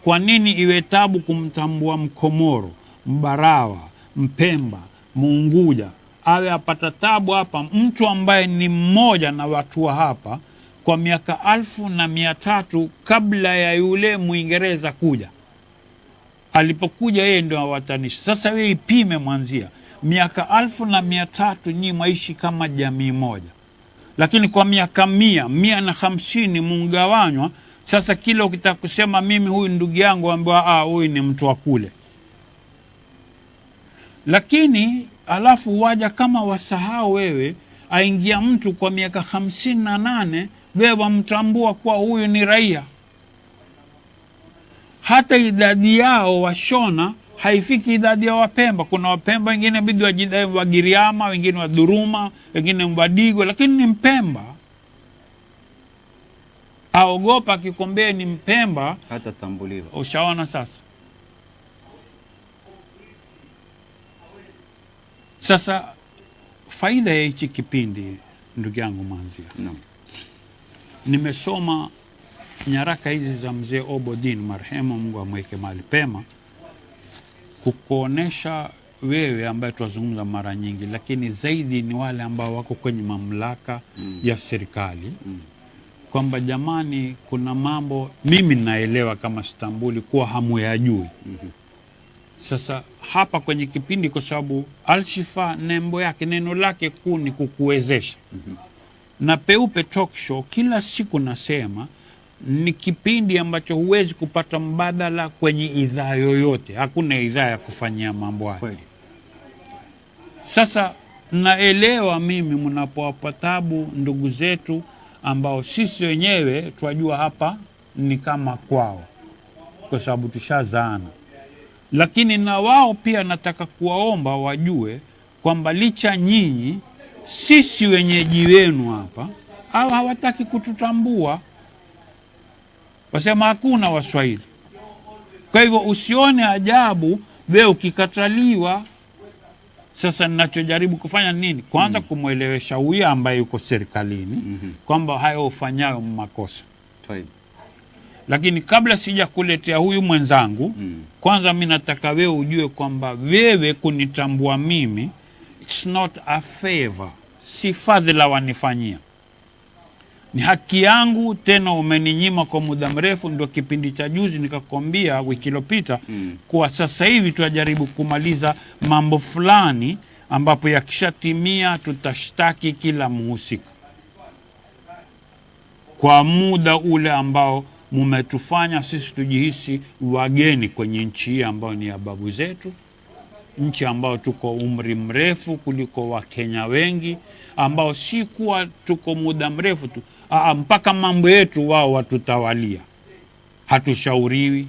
Speaker 1: Kwa nini iwe tabu kumtambua Mkomoro, Mbarawa, Mpemba, Muunguja, awe apata tabu hapa mtu ambaye ni mmoja na watu wa hapa kwa miaka 1300 kabla ya yule Mwingereza kuja? Alipokuja yeye ndio awatanisha. Sasa wewe ipime mwanzia miaka 1300 nyi maishi kama jamii moja, lakini kwa miaka 150 mungawanywa. Sasa kila ukitaka kusema mimi huyu ndugu yangu ambaye huyu ni mtu wa kule, lakini alafu waja kama wasahau wewe, aingia mtu kwa miaka 58 wewe wamtambua kwa huyu ni raia. Hata idadi yao Washona haifiki idadi ya Wapemba. Kuna Wapemba wengine bidi wajidai Wagiriama, wengine wa Dhulma, wengine Mbadigo, lakini ni Mpemba. Aogopa akikombea ni Mpemba
Speaker 2: hata tambuliwa.
Speaker 1: Ushaona sasa? Sasa faida ya hichi kipindi ndugu yangu Manzia, nimesoma nyaraka hizi za mzee Obodin marehemu, Mungu amweke mahali pema, kukuonesha wewe ambaye tuwazungumza mara nyingi, lakini zaidi ni wale ambao wako kwenye mamlaka ya serikali, kwamba jamani, kuna mambo mimi naelewa kama Stambuli kuwa hamuyajui. Sasa hapa kwenye kipindi, kwa sababu Al-Shifa nembo yake, neno lake kuu ni kukuwezesha. Na Peupe Talk Show kila siku nasema ni kipindi ambacho huwezi kupata mbadala kwenye idhaa yoyote. Hakuna idhaa ya kufanyia mambo haya. Sasa naelewa mimi mnapowapa tabu ndugu zetu ambao sisi wenyewe twajua hapa ni kama kwao, kwa sababu tushazaana. Lakini na wao pia nataka kuwaomba wajue kwamba licha nyinyi, sisi wenyeji wenu hapa hawataki kututambua. Wasema hakuna Waswahili. Kwa hivyo usione ajabu wewe ukikataliwa. Sasa ninachojaribu kufanya nini? Kwanza kumwelewesha huyu ambaye yuko serikalini kwamba hayo ufanyayo makosa. Lakini kabla sija kuletea huyu mwenzangu, kwanza mimi nataka wewe ujue kwamba wewe kunitambua mimi, it's not a favor, si fadhila wanifanyia, ni haki yangu. Tena umeninyima kwa muda mrefu. Ndio kipindi cha juzi nikakwambia wiki iliyopita kwa sasa hivi tunajaribu kumaliza mambo fulani ambapo yakishatimia tutashtaki kila muhusika kwa muda ule ambao mumetufanya sisi tujihisi wageni kwenye nchi hii ambayo ni ya babu zetu, nchi ambao tuko umri mrefu kuliko Wakenya wengi, ambao si kuwa tuko muda mrefu tu, mpaka mambo yetu wao watutawalia, hatushauriwi.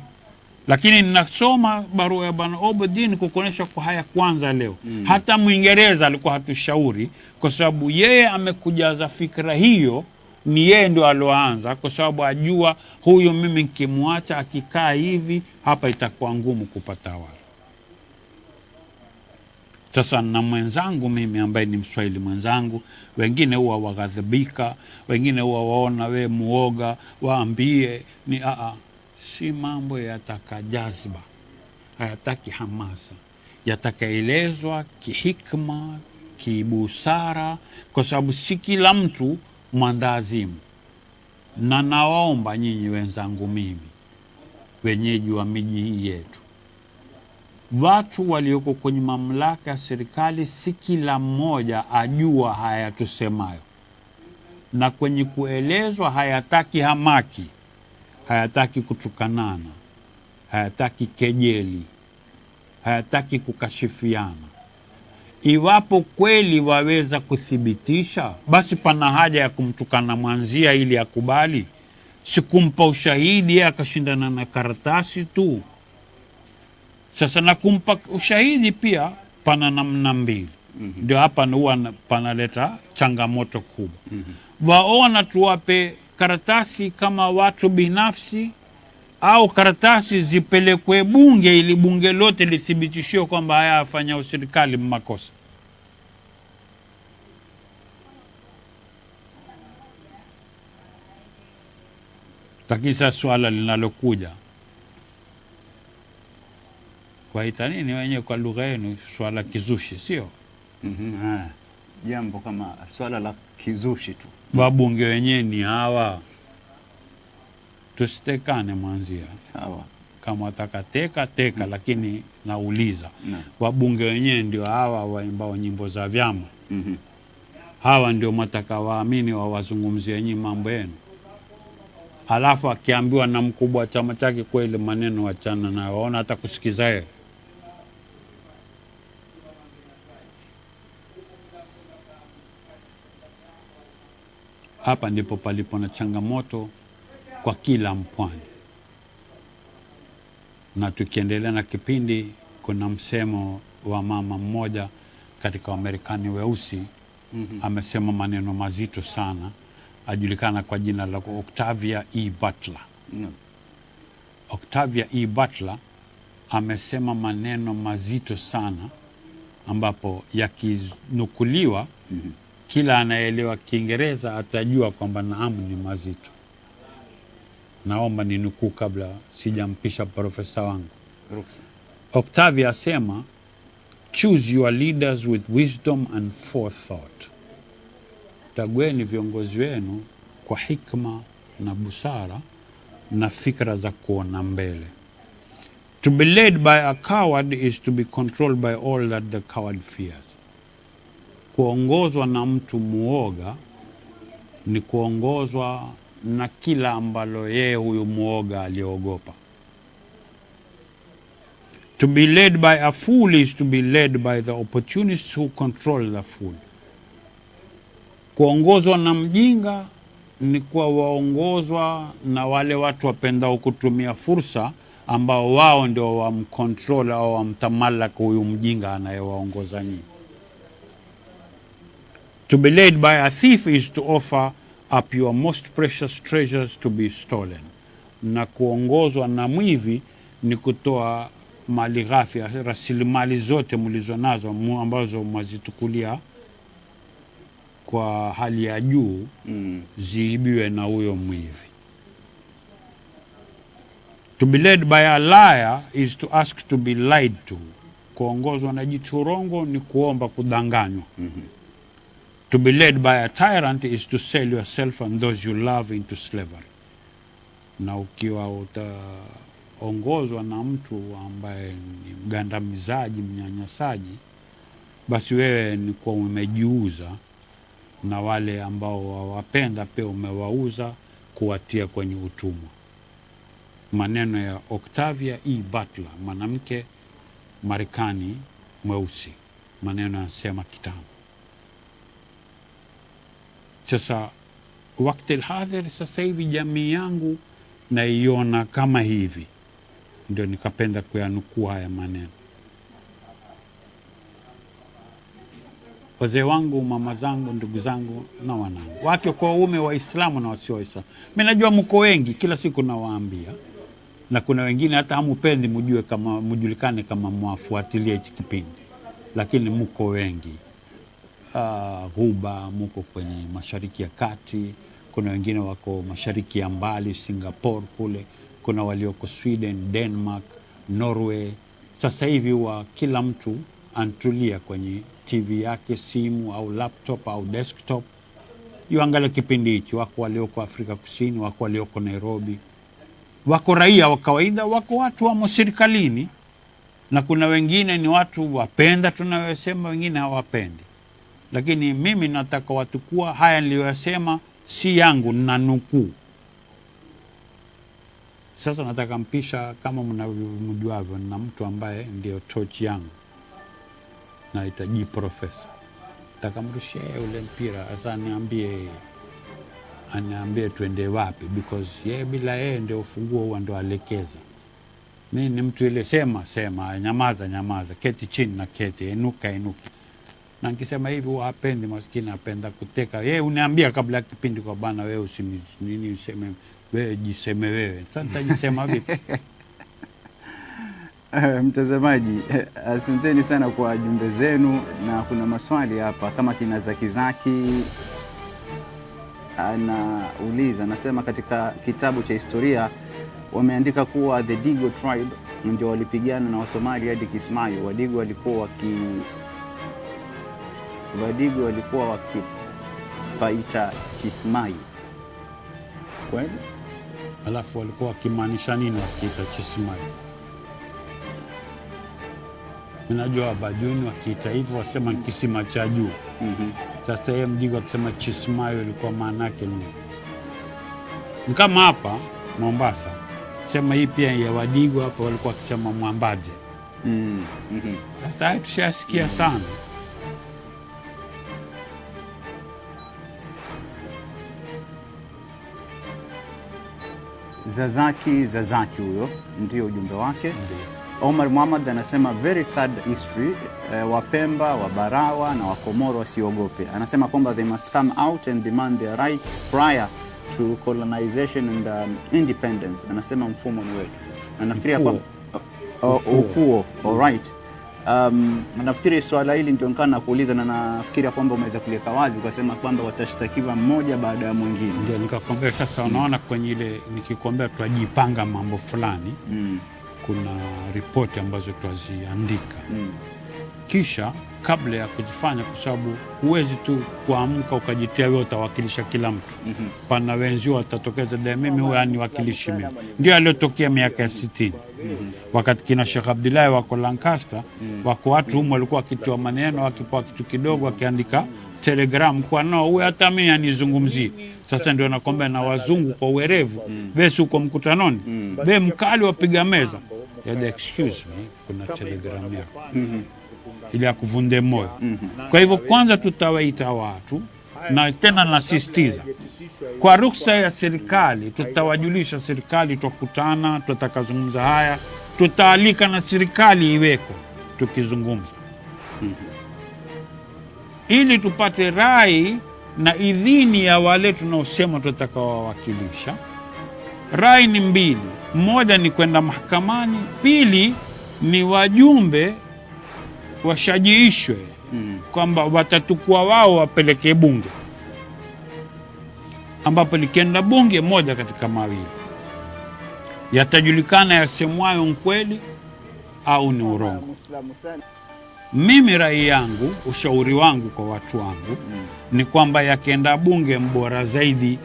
Speaker 1: Lakini ninasoma barua ya Bwana Obodin kukuonesha kwa haya kwanza leo. Hata Mwingereza alikuwa hatushauri, kwa sababu yeye amekujaza fikra hiyo, ni yeye ndio aloanza, kwa sababu ajua huyu mimi nikimwacha akikaa hivi hapa itakuwa ngumu kupata wala. Sasa na mwenzangu mimi ambaye ni Mswahili mwenzangu, wengine huwa waghadhibika, wengine huwa waona we muoga, waambie ni si mambo yataka jazba, hayataki hamasa, yatakaelezwa kihikma, kibusara, kwa sababu si kila mtu mwandazimu. Na nawaomba nyinyi wenzangu, mimi wenyeji wa miji hii yetu, watu walioko kwenye mamlaka ya serikali, si kila mmoja ajua haya tusemayo, na kwenye kuelezwa hayataki hamaki, hayataki kutukanana, hayataki kejeli, hayataki kukashifiana. Iwapo kweli waweza kuthibitisha, basi pana haja ya kumtukana mwanzia ili akubali, si kumpa ushahidi akashindana na karatasi tu. Sasa na kumpa ushahidi pia pana namna mbili. Ndio hapa huwa panaleta changamoto kubwa. Waona tuwape karatasi kama watu binafsi, au karatasi zipelekwe bunge ili bunge lote lithibitishiwe kwamba haya afanya serikali makosa. Lakini sasa swala linalokuja, waita nini wenyewe kwa lugha yenu, swala kizushi, sio?
Speaker 2: Jambo kama swala la kizushi tu.
Speaker 1: Wabunge wenyewe ni hawa. Tusitekane mwanzia.
Speaker 2: Sawa.
Speaker 1: Kama wataka teka, lakini nauliza. Wabunge wenyewe ndio hawa waimbao nyimbo za vyama. Hawa ndio mataka waamini wawazungumzie nyinyi mambo yenu. Halafu akiambiwa na mkubwa wa chama chake kweli maneno wachana na waona hata kusikiza yeye. Hapa ndipo palipo na changamoto kwa kila mpwani. Na tukiendelea na kipindi, kuna msemo wa mama mmoja katika Amerikani weusi, amesema maneno mazito sana, ajulikana kwa jina la Octavia E. Butler. Octavia E. Butler amesema maneno mazito sana, ambapo yakinukuliwa, kila anaelewa Kiingereza atajua kwamba naamu ni mazito. Naomba ninukuu kabla sijampisha profesa wangu. Octavia asema, choose your leaders with wisdom and forethought. Chagueni viongozi wenu kwa hikma na busara na fikra za kuona mbele. To be led by a coward is to be controlled by all that the coward fears. Kuongozwa na mtu muoga ni kuongozwa na kila ambalo yeye huyu muoga aliogopa. To be led by a fool is to be led by the opportunists who control the fool. Kuongozwa na mjinga ni kuwa waongozwa na wale watu wapendao kutumia fursa, ambao wao ndio wamcontrol au wamtamalaka huyu mjinga anayewaongoza nyinyi. To be led by a thief is to offer up your most precious treasures to be stolen. Na kuongozwa na mwivi ni kutoa mali ghafi, rasilimali zote mlizo nazo ambazo mwazitukulia kwa hali ya juu, ziibiwe na huyo mwivi. To be led by a liar is to ask to be lied to. Kuongozwa na jichurongo ni kuomba kudanganywa. To be led by a tyrant is to sell yourself and those you love into slavery. Na ukiwa utaongozwa na mtu ambaye ni mgandamizaji, mnyanyasaji, basi wewe ni kwa umejiuza, na wale ambao wawapenda pia umewauza kuwatia kwenye utumwa. Maneno ya Octavia E. Butler, mwanamke Marekani mweusi. Maneno yanasema kitambo. Sasa wakati alhadhir, sasa hivi jamii yangu naiona kama hivi, ndio nikapenda kuyanukuu haya maneno. Wazee wangu, mama zangu, ndugu zangu na wanangu, wake kwa waume, Waislamu na wasio Waislamu. Mimi najua mko wengi, kila siku nawaambia, na kuna wengine hata hamupendi mjue kama mjulikane kama mwafuatilie hiki kipindi, lakini mko wengi. Ghuba, muko kwenye Mashariki ya Kati, kuna wengine wako mashariki ya mbali, Singapore kule, kuna walioko Sweden, Denmark, Norway. Sasa hivi kila mtu antulia kwenye TV yake, simu au laptop au desktop, yuangalia kipindi hichi. Wako walioko Afrika Kusini, wako walioko Nairobi, wako raia wa kawaida, wako watu wamo serikalini, na kuna wengine ni watu wapenda tunayosema, wengine hawapendi. Lakini mimi nataka watu kuwa haya niliyoyasema si yangu, na nukuu. Sasa nataka mpisha, kama mnavyomjuavyo, na mtu ambaye ndio tochi yangu, naita G Professor. Takamrushia ule mpira, sasa aniambie tuende wapi, because yeye bila yeye ndio ufunguo huwa ndio alekeza. Mimi ni mtu ile sema, nyamaza, keti chini na keti, inuka. Na nikisema hivi huwa hapendi, maskini apenda kuteka. Yeye uniambia kabla ya kipindi, kwa bana wewe useme wewe, jiseme wewe. Sasa nitajisema vipi?
Speaker 2: Mtazamaji, asanteni sana kwa jumbe zenu, na kuna maswali hapa kama kina Zaki anauliza, anasema katika kitabu cha historia wameandika kuwa the Digo tribe ndio walipigana na Wasomali hadi Kismayo. Wadigo walikuwa wakipaita Chismayo. Kweli?
Speaker 1: Alafu walikuwa wakimaanisha nini wakiita Chismayo? Ninajua Bajuni wakiita hivyo wasema kisima cha juu. Sasa yeye Mdigo akisema Chismayo ilikuwa maana yake nini? Kama hapa Mombasa, sema hii pia ya Wadigo hapa walikuwa wakisema Mwambaze. Sasa tushasikia sana.
Speaker 2: Zazaki huyo ndio ujumbe wake. Omar Muhammad anasema very sad history. Wapemba, Wabarawa na Wakomoro wasiogope. Anasema kwamba they must come out and demand their rights prior to colonization and independence. Anasema mfumo ni wetu. Anafikiria kwamba ufuo. Alright. Nafikiri swala hili ndio nikana kuuliza, na nafikiria kwamba umeweza kuleka wazi ukasema kwamba watashtakiwa mmoja baada ya mwingine.
Speaker 1: Ndio nikakwambia sasa, unaona kwenye ile nikikwambia tuajipanga mambo fulani, kuna ripoti ambazo tuaziandika. Kisha kabla ya kujifanya, kwa sababu huwezi tu kuamka ukajitia wewe utawakilisha kila mtu. Pana wenzio watatokeza da mimi huwa ni wakilishi mimi. Ndio aliyotokea miaka ya 60. Wakati kina Sheikh Abdullahi wako Lancaster, wako watu humo walikuwa wakitoa maneno, wakipoa kitu kidogo akiandika telegram kwa huyu hata mimi anizungumzie. Sasa ndio nakwambia na wazungu kwa uwerevu, wewe uko mkutanoni, wewe mkali wapiga meza. Ya excuse me, kuna telegram yako. Ili akuvunde moyo. Kwa hivyo kwanza tutawaita watu, na tena nasisitiza kwa ruksa ya serikali tutawajulisha serikali, tukutana, tutakazungumza haya, tutaalika na serikali iweko tukizungumza. Ili tupate rai na idhini ya wale tunaosema tutakawawakilisha. Rai ni mbili. Moja ni kwenda mahakamani, pili ni wajumbe washajiishwe kwamba watatukua wao wapeleke bunge, ambapo likienda bunge moja katika mawili, yatajulikana yasemwayo mkweli au ni urongo. Mimi rai yangu, ushauri wangu kwa watu wangu ni kwamba yakienda bunge mbora zaidi,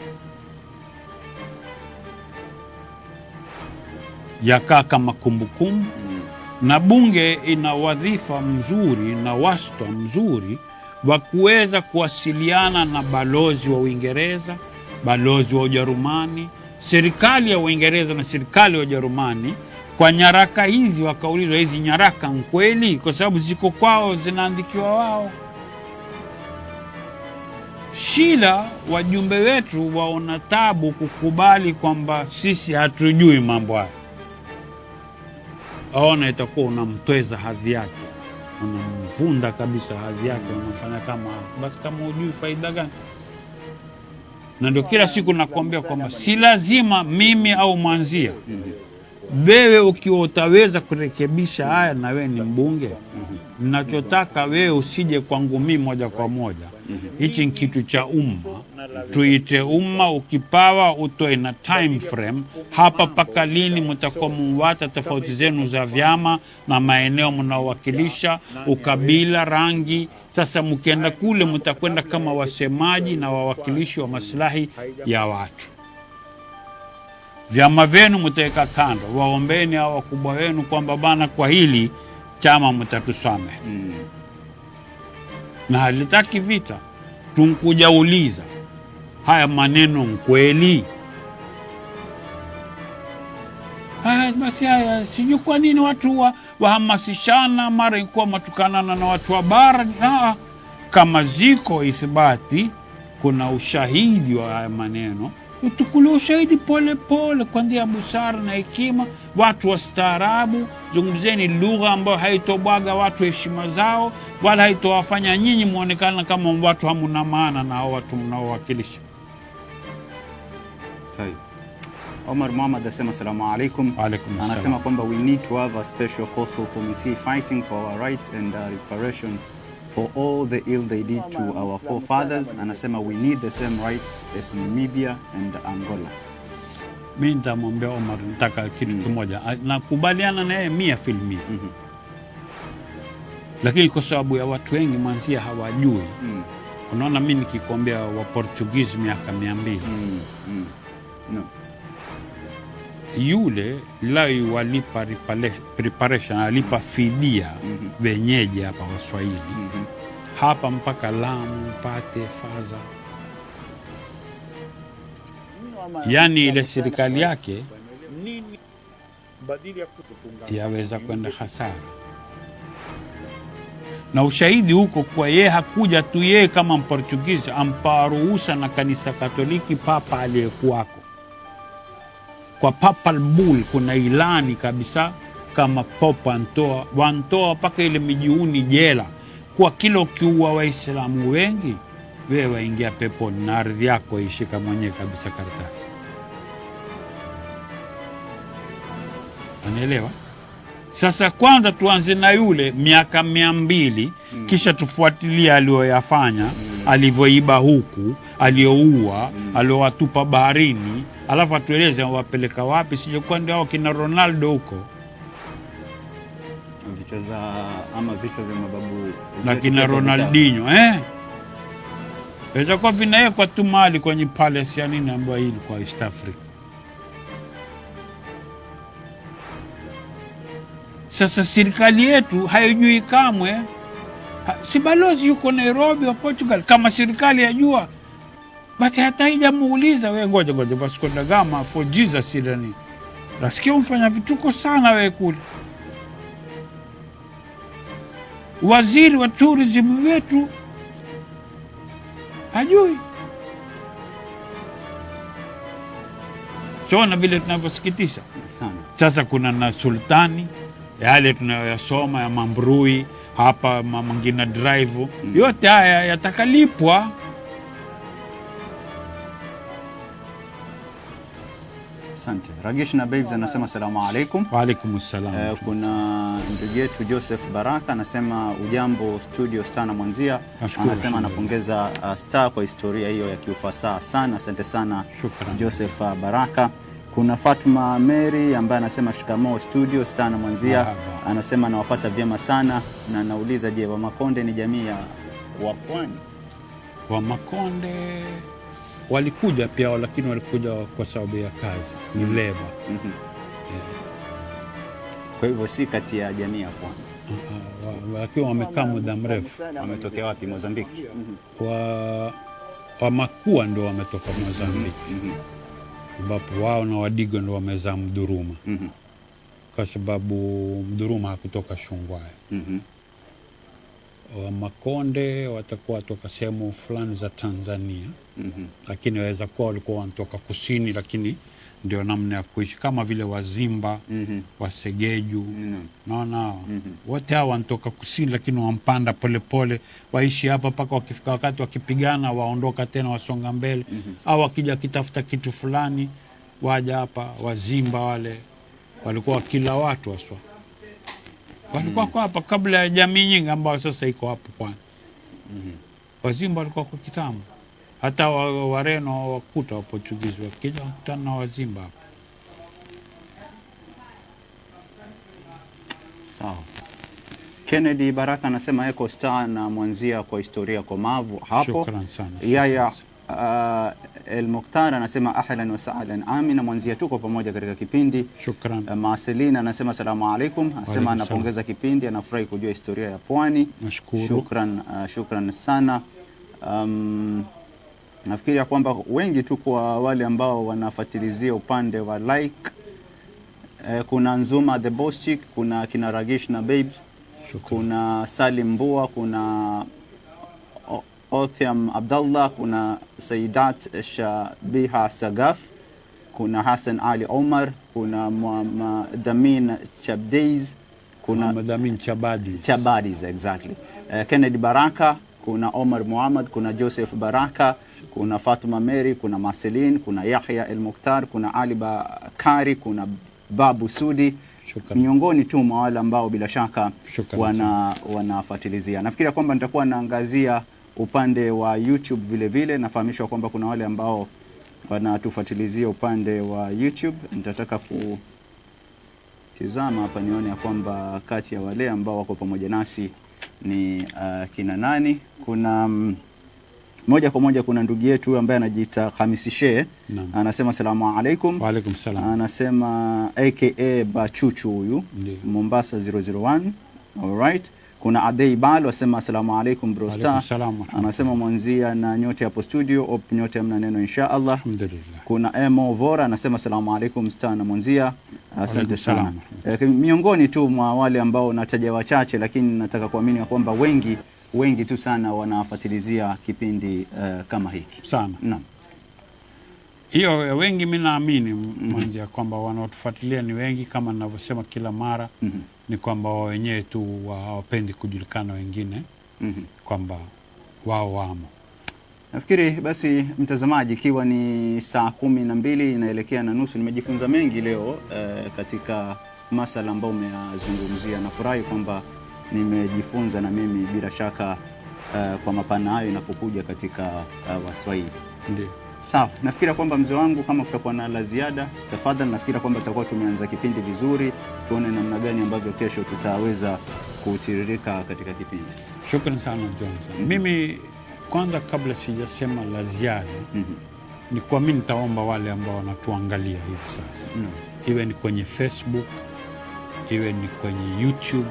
Speaker 1: yakaa kama kumbukumbu. Na bunge ina wadhifa mzuri na wasta mzuri wa kuweza kuwasiliana na balozi wa Uingereza, balozi wa Ujerumani, serikali ya Uingereza na serikali ya Ujerumani, kwa nyaraka hizi, wakaulizwa hizi nyaraka kweli, kwa sababu ziko kwao, zinaandikiwa wao. Shida wajumbe wetu waona tabu kukubali kwamba sisi hatujui mambo haya. Aona itakuwa unamtweza hadhi yake, unamvunda kabisa hadhi yake, unafanya kama basi kama hujui faida gani. Na ndio kila siku nakwambia kwamba si lazima mimi au mwanzia. Wewe ukiwa utaweza kurekebisha haya, na wewe ni mbunge, ninachotaka wewe usije kwangu mimi moja kwa moja. Hichi ni kitu cha umma, tuite umma, ukipawa utoe na time frame hapa paka lini mtakuwa muwata tofauti zenu za vyama na maeneo mnaowakilisha, ukabila, rangi. Sasa mkienda kule mtakwenda kama wasemaji na wawakilishi wa maslahi ya watu. Vyama vyenu mtaweka kando, waombeni hao wakubwa wenu kwamba bana, kwa hili chama mtatusamehe. Na halitaki vita. Tunkuja uliza haya maneno mkweli? Basi haya sijui kwa nini watu wahamasishana mara ikuwa matukanana na watu wa bara. Kama ziko ithibati, kuna ushahidi wa haya maneno, utukule ushahidi pole pole kwa njia ya busara na hekima. Watu wastaarabu, zungumzeni lugha ambayo haitobwaga watu heshima zao, wala haitowafanya nyinyi muonekana kama watu hamuna maana na hao watu mnaowakilisha.
Speaker 2: Sahihi. Omar Muhammad asema assalamu alaikum. Anasema kwamba we need to have a special coastal committee fighting for our rights and reparation for all the ill they did to our forefathers. Anasema we need the same rights as Namibia and Angola.
Speaker 1: Mimi nitamwambia Omar, nataka kitu kimoja. Nakubaliana naye 100%. Lakini kwa sababu ya watu wengi mwanzia hawajui. Unaona, mimi nikikwambia wa Portuguese miaka 200.
Speaker 2: No.
Speaker 1: Yule lao walipa preparation, alipa fidia wenyeji hapa Waswahili. Hapa mpaka Lamu pate faza. Yani ile serikali yake yaweza kwenda hasara. Na ushahidi huko kwa yeye hakuja tu yeye kama Mportugizi, ampa ruhusa na kanisa Katoliki papa aliyekuwako. Kwa papal bull kuna ilani kabisa, kama popa wantoa paka ile mijiuni jela, kwa kila ukiua Waislamu wengi wewe waingia peponi na ardhi yako ishika mwenyewe kabisa karatasi. Unaelewa? Sasa kwanza tuanze na yule miaka 200, kisha tufuatilia aliyoyafanya, alivyoiba huku, alioua, aliowatupa baharini, alafu atueleze wapeleka wapi. Sijokuwa ndio hao kina Ronaldo huko,
Speaker 2: vichwa ama vichwa vya mababu
Speaker 1: na kina Ronaldinho weza kwa vinawekwa tu mali kwenye palace ya nini ambayo hili kwa East Africa. Sasa serikali yetu haijui kamwe. Si balozi yuko Nairobi wa Portugal, kama serikali yajua basi hata haijamuuliza wewe, ngoja Vasco da Gama for Jesus sidani. Nasikia umfanya vituko sana wewe kule. Waziri wa tourism wetu hajui. Sio na vile tunavyosikitisha
Speaker 2: sana.
Speaker 1: Sasa kuna na sultani yale tunayoyasoma ya Mambrui hapa Mangina Drive, yote haya yatakalipwa.
Speaker 2: Asante. Ragesh na Babes anasema assalamu alaikum.
Speaker 1: Wa alaikum assalam.
Speaker 2: Kuna ndugu yetu Joseph Baraka anasema ujambo studio Tano Mwanzia. Anasema anapongeza Star kwa historia hiyo ya kiufasaha sana. Asante sana.
Speaker 1: Shukran.
Speaker 2: Joseph Baraka. Kuna Fatuma Mary ambaye anasema shikamoo studio Tano Mwanzia. Anasema anawapata vyema sana na anauliza, je, Wamakonde ni jamii ya Wapwani?
Speaker 1: Wamakonde walikuja pia, lakini walikuja kwa sababu ya kazi, ni leba.
Speaker 2: Kwa hivyo si kati ya jamii ya Pwani.
Speaker 1: Wakiwa wamekaa muda mrefu.
Speaker 2: Wametokea wapi? Mozambiki.
Speaker 1: Wamakua ndio wametoka Mozambiki. Ambapo wao na Wadigo ndio wamezaa Mduruma. Kwa sababu Mduruma hakutoka Shungwaya. Wamakonde watakuwa toka sehemu fulani za Tanzania. Lakini waweza kuwa walikuwa wanatoka kusini, lakini ndio namna ya kuishi kama vile Wazimba, Wasegeju. Naona wote hao wanatoka kusini, lakini wampanda polepole waishi hapa paka wakifika wakati wakipigana waondoka tena wasonga mbele. Au wakija kitafuta kitu fulani waja hapa. Wazimba wale walikuwa kila watu waswa. Walikuwa kwa hapa kabla ya jamii nyingi ambao sasa iko hapo Pwani. Wazimba walikuwa kwa kitambo. Hata Wareno wakuta Waportugizi wakija wakutana na Wazimba hapa.
Speaker 2: Sawa. Kennedy Baraka anasema eko star na mwanzia kwa historia komavu hapo.
Speaker 1: Shukran sana.
Speaker 2: Yaya El Mukhtar anasema ahlan wa sahlan Amina, mwanzia tuko pamoja katika kipindi.
Speaker 1: Shukran.
Speaker 2: Marcelina anasema salamu alaikum, anasema anapongeza kipindi, anafurahi kujua historia ya Pwani.
Speaker 1: Nashukuru.
Speaker 2: Shukran sana. Nafikiri ya kwamba wengi tu kwa wale ambao wanafuatilizia upande wa like, kuna Nzuma the Boss Chick, kuna kina Ragish na Babes. Shukran. Kuna Salim Mbua, kuna Othiam Abdallah, kuna Saidat Shabiha Sagaf, kuna Hassan Ali Omar, kuna Muhammadin Chabdeiz, kuna
Speaker 1: Muhammadin
Speaker 2: Chabadis exactly. Kennedy Baraka, kuna Omar Muhammad, kuna Joseph Baraka, kuna Fatuma Mary, kuna Marceline, kuna Yahya El Mukhtar, kuna Ali Bakari, kuna Babu Sudi. Shukran. Miongoni tu mwa wale ambao bila shaka wanafuatilizia. Nafikiri kwamba nitakuwa naangazia upande wa YouTube vile vile. Nafahamishwa kwamba kuna wale ambao wanatufuatilizia upande wa YouTube. Nitataka kutizama hapa nione ya kwamba kati ya wale ambao wako pamoja nasi ni kina nani. Kuna moja kwa moja kuna ndugu yetu ambaye anajiita Khamisi Sheikh. Anasema salamu alaikum.
Speaker 1: Wa alaikum salam.
Speaker 2: Anasema aka Bachuchu huyu, Mombasa 001. Alright. Kuna Adei Balo anasema asalamu alaikum bro star. Anasema mwanzia na nyote hapo studio, op nyote mna neno insha Allah.
Speaker 1: Alhamdulillah.
Speaker 2: Kuna Emo Vora anasema asalamu alaikum star na mwanzia. Asante sana. Miongoni tu mwa wale ambao nataja wachache, lakini nataka kuamini kwamba wengi tu sana wanafuatilizia kipindi kama hiki.
Speaker 1: Sana.
Speaker 2: Naam.
Speaker 1: Hiyo wengi mimi naamini mwanzia kwamba wanaotufuatilia ni wengi, kama ninavyosema kila mara. Ni kwamba wao wenyewe tu hawapendi kujulikana wengine kwamba wao wamo. Nafikiri basi mtazamaji, ikiwa ni saa 12 inaelekea na nusu, nimejifunza mengi leo katika masala ambayo umeyazungumzia. Nafurahi kwamba nimejifunza na mimi bila shaka kwa mapana hayo inapokuja katika Waswahili. Ndio. Sawa, nafikiri kwamba mzee wangu, kama kutakuwa na la ziada tafadhali. Nafikiri kwamba tutakuwa tumeanza kipindi vizuri, tuone namna gani ambavyo kesho tutaweza kutiririka katika kipindi. Shukrani sana Johnson. Mimi kwanza kabla sijasema la ziada, ni kwa mimi nitaomba wale ambao wanatuangalia hivi sasa, iwe ni kwenye Facebook, iwe ni kwenye YouTube,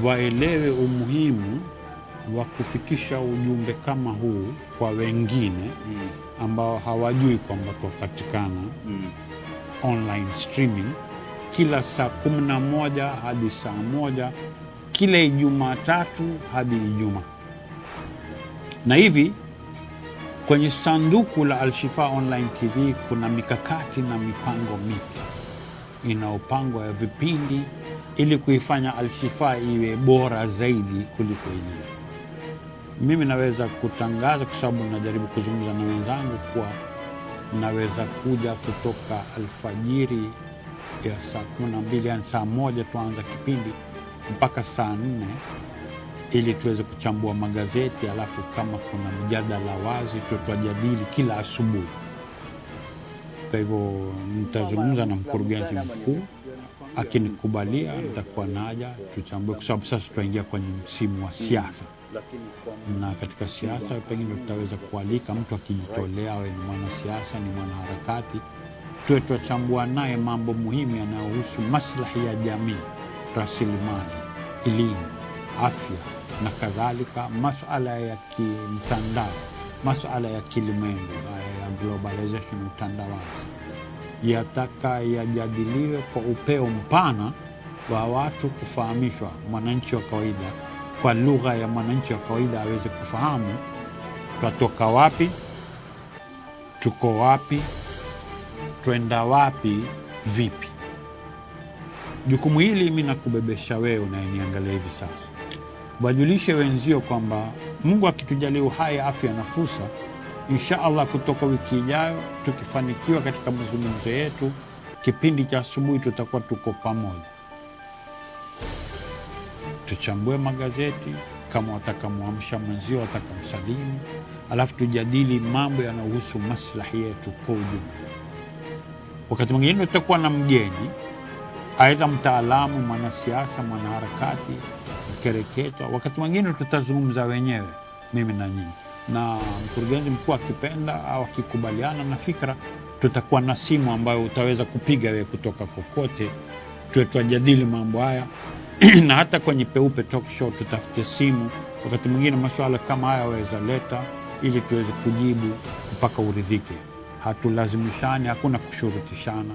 Speaker 1: waelewe umuhimu wa kufikisha ujumbe kama huu kwa wengine ambao hawajui kwamba tunapatikana online streaming kila saa 11 hadi saa 1 kila Jumatatu hadi Ijumaa. Na hivi kwenye sanduku la Al-Shifa Online TV kuna mikakati na mipango mipya inaopangwa ya vipindi ili kuifanya Al-Shifa iwe bora zaidi kuliko ilivyo. Mimi naweza kutangaza, kwa sababu najaribu kuzungumza na wenzangu, kwa naweza kuja kutoka alfajiri ya saa 12, yani saa 1 tuanza kipindi mpaka saa 4 ili tuweze kuchambua magazeti, alafu kama kuna mjadala wazi tutajadili kila asubuhi. Kwa hivyo nitazungumza na mkurugenzi mkuu, akinikubalia nitakuwa naja tuchambue, kwa sababu sasa tutaingia kwenye msimu wa siasa. Na katika siasa pengine tutaweza kualika mtu akijitolea, awe ni mwanasiasa, ni mwanaharakati, tuwe tuchambua naye mambo muhimu yanayohusu maslahi ya jamii, rasilimali, elimu, afya na kadhalika, masuala ya kimtandao, masuala ya kilimwengu, ya globalization, utandawazi, yataka yajadiliwe kwa upeo mpana wa watu kufahamishwa, mwananchi wa kawaida, kwa lugha ya mwananchi wa kawaida aweze kufahamu twatoka wapi, tuko wapi, twenda wapi, vipi. Jukumu hili mimi nakubebesha wewe unayeniangalia hivi sasa. Wajulishe wenzio kwamba Mungu akitujalia uhai, afya na fursa, insha Allah kutoka wiki ijayo tukifanikiwa katika mazungumzo yetu, kipindi cha asubuhi tutakuwa tuko pamoja. Tuchambue magazeti kama watakamuamsha mwenzio, watakamsalimu, alafu tujadili mambo yanayohusu maslahi yetu kwa ujumla. Wakati mwingine tutakuwa na mgeni, aidha mtaalamu, mwanasiasa, mwanaharakati, mkereketwa. Wakati mwingine tutazungumza wenyewe, mimi na nyinyi, na mkurugenzi mkuu akipenda au akikubaliana na fikra, tutakuwa na simu ambayo utaweza kupiga wewe kutoka kokote, tutajadili mambo haya. Na hata kwenye Peupe talk show tutafute simu, wakati mwingine masuala kama haya waweza leta, ili tuweze kujibu mpaka uridhike. Hatulazimishani, hakuna kushurutishana,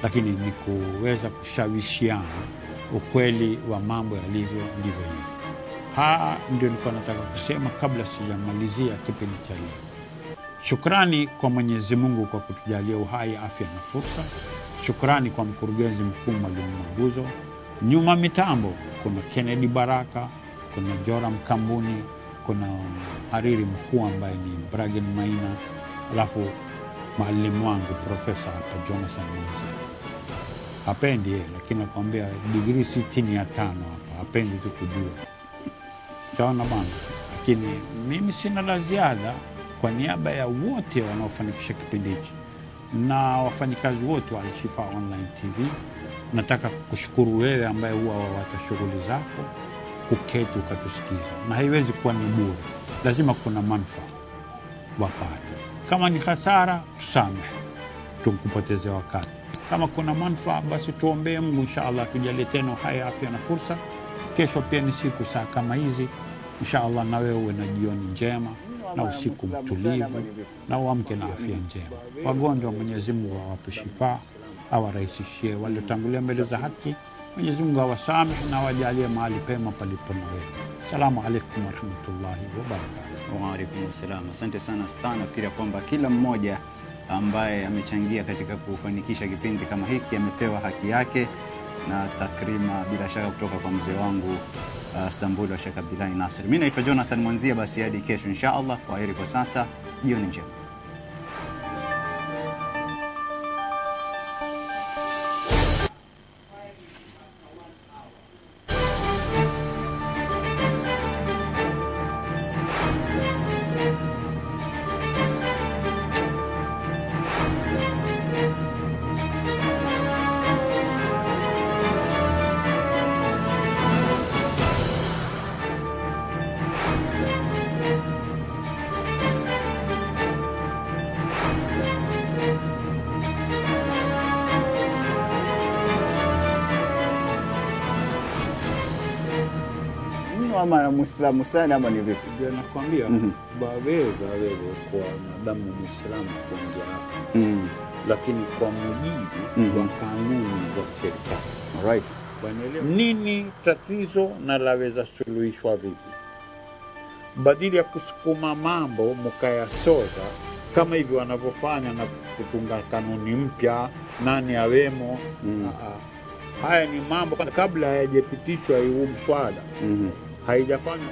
Speaker 1: lakini ni kuweza kushawishiana ukweli wa mambo yalivyo ndivyo hivyo. Ndio nilikuwa nataka kusema kabla sijamalizia kipindi cha leo. Shukrani kwa Mwenyezi Mungu kwa kutujalia uhai, afya na fursa. Shukrani kwa mkurugenzi mkuu Mwalimu Maguzo. Nyuma mitambo kuna Kennedy Baraka, kuna Joram Kambuni, kuna hariri mkuu ambaye ni Bragen Maina, alafu mwalimu wangu Profesa hapa Jonathan Mwanzia. Hapendi yeye, lakini nakwambia degree 65 hapa, hapendi tu kujua. Taona bana, lakini mimi sina la ziada. Kwa niaba ya wote wanaofanikisha kipindi hichi na wafanyikazi wote wa Al-Shifa Online TV, nataka kukushukuru wewe ambaye huwa wawata shughuli zako kuketi ukatusikiza, na haiwezi kuwa ni bure, lazima kuna manufaa wapate. Kama ni hasara, tusamehe, tukupoteze wakati. Kama kuna manufaa, basi tuombee Mungu inshallah tujalie tena uhai, afya na fursa. Kesho pia ni siku saa kama hizi, inshallah na wewe uwe na jioni njema na usiku mtulivu na uamke na afya njema. Wagonjwa Mwenyezi Mungu awape shifa, awarahisishie. Waliotangulia mbele za haki Mwenyezi Mungu awasamehe na wajalie mahali pema palipo na wewe. Asalamu alaykum wa rahmatullahi wa barakatuh.
Speaker 2: Wa alaykum assalam. Asante sana Tano. Nafikiri kwamba kila mmoja ambaye amechangia katika kufanikisha kipindi kama hiki amepewa haki yake, na takrima bila shaka kutoka kwa mzee wangu Istanbul wa Sheikh Abdullah Nasir. Mimi naitwa Jonathan Mwanzia, basi hadi kesho inshallah. Kwaheri kwa sasa, jioni njema. Ama Muislamu sana ama ni vipi?
Speaker 1: Ndio nakwambia, baweza wewe kwa madamu Muislamu kuingia hapa, lakini kwa mujibu wa kanuni za serikali.
Speaker 2: Alright.
Speaker 1: Nini tatizo na laweza suluhishwa vipi? Badili ya kusukuma mambo mkayasoza kama hivi wanavyofanya na kutunga kanuni mpya, nani awemo. Haya ni mambo kabla hayajapitishwa huu mswada, haijafanywa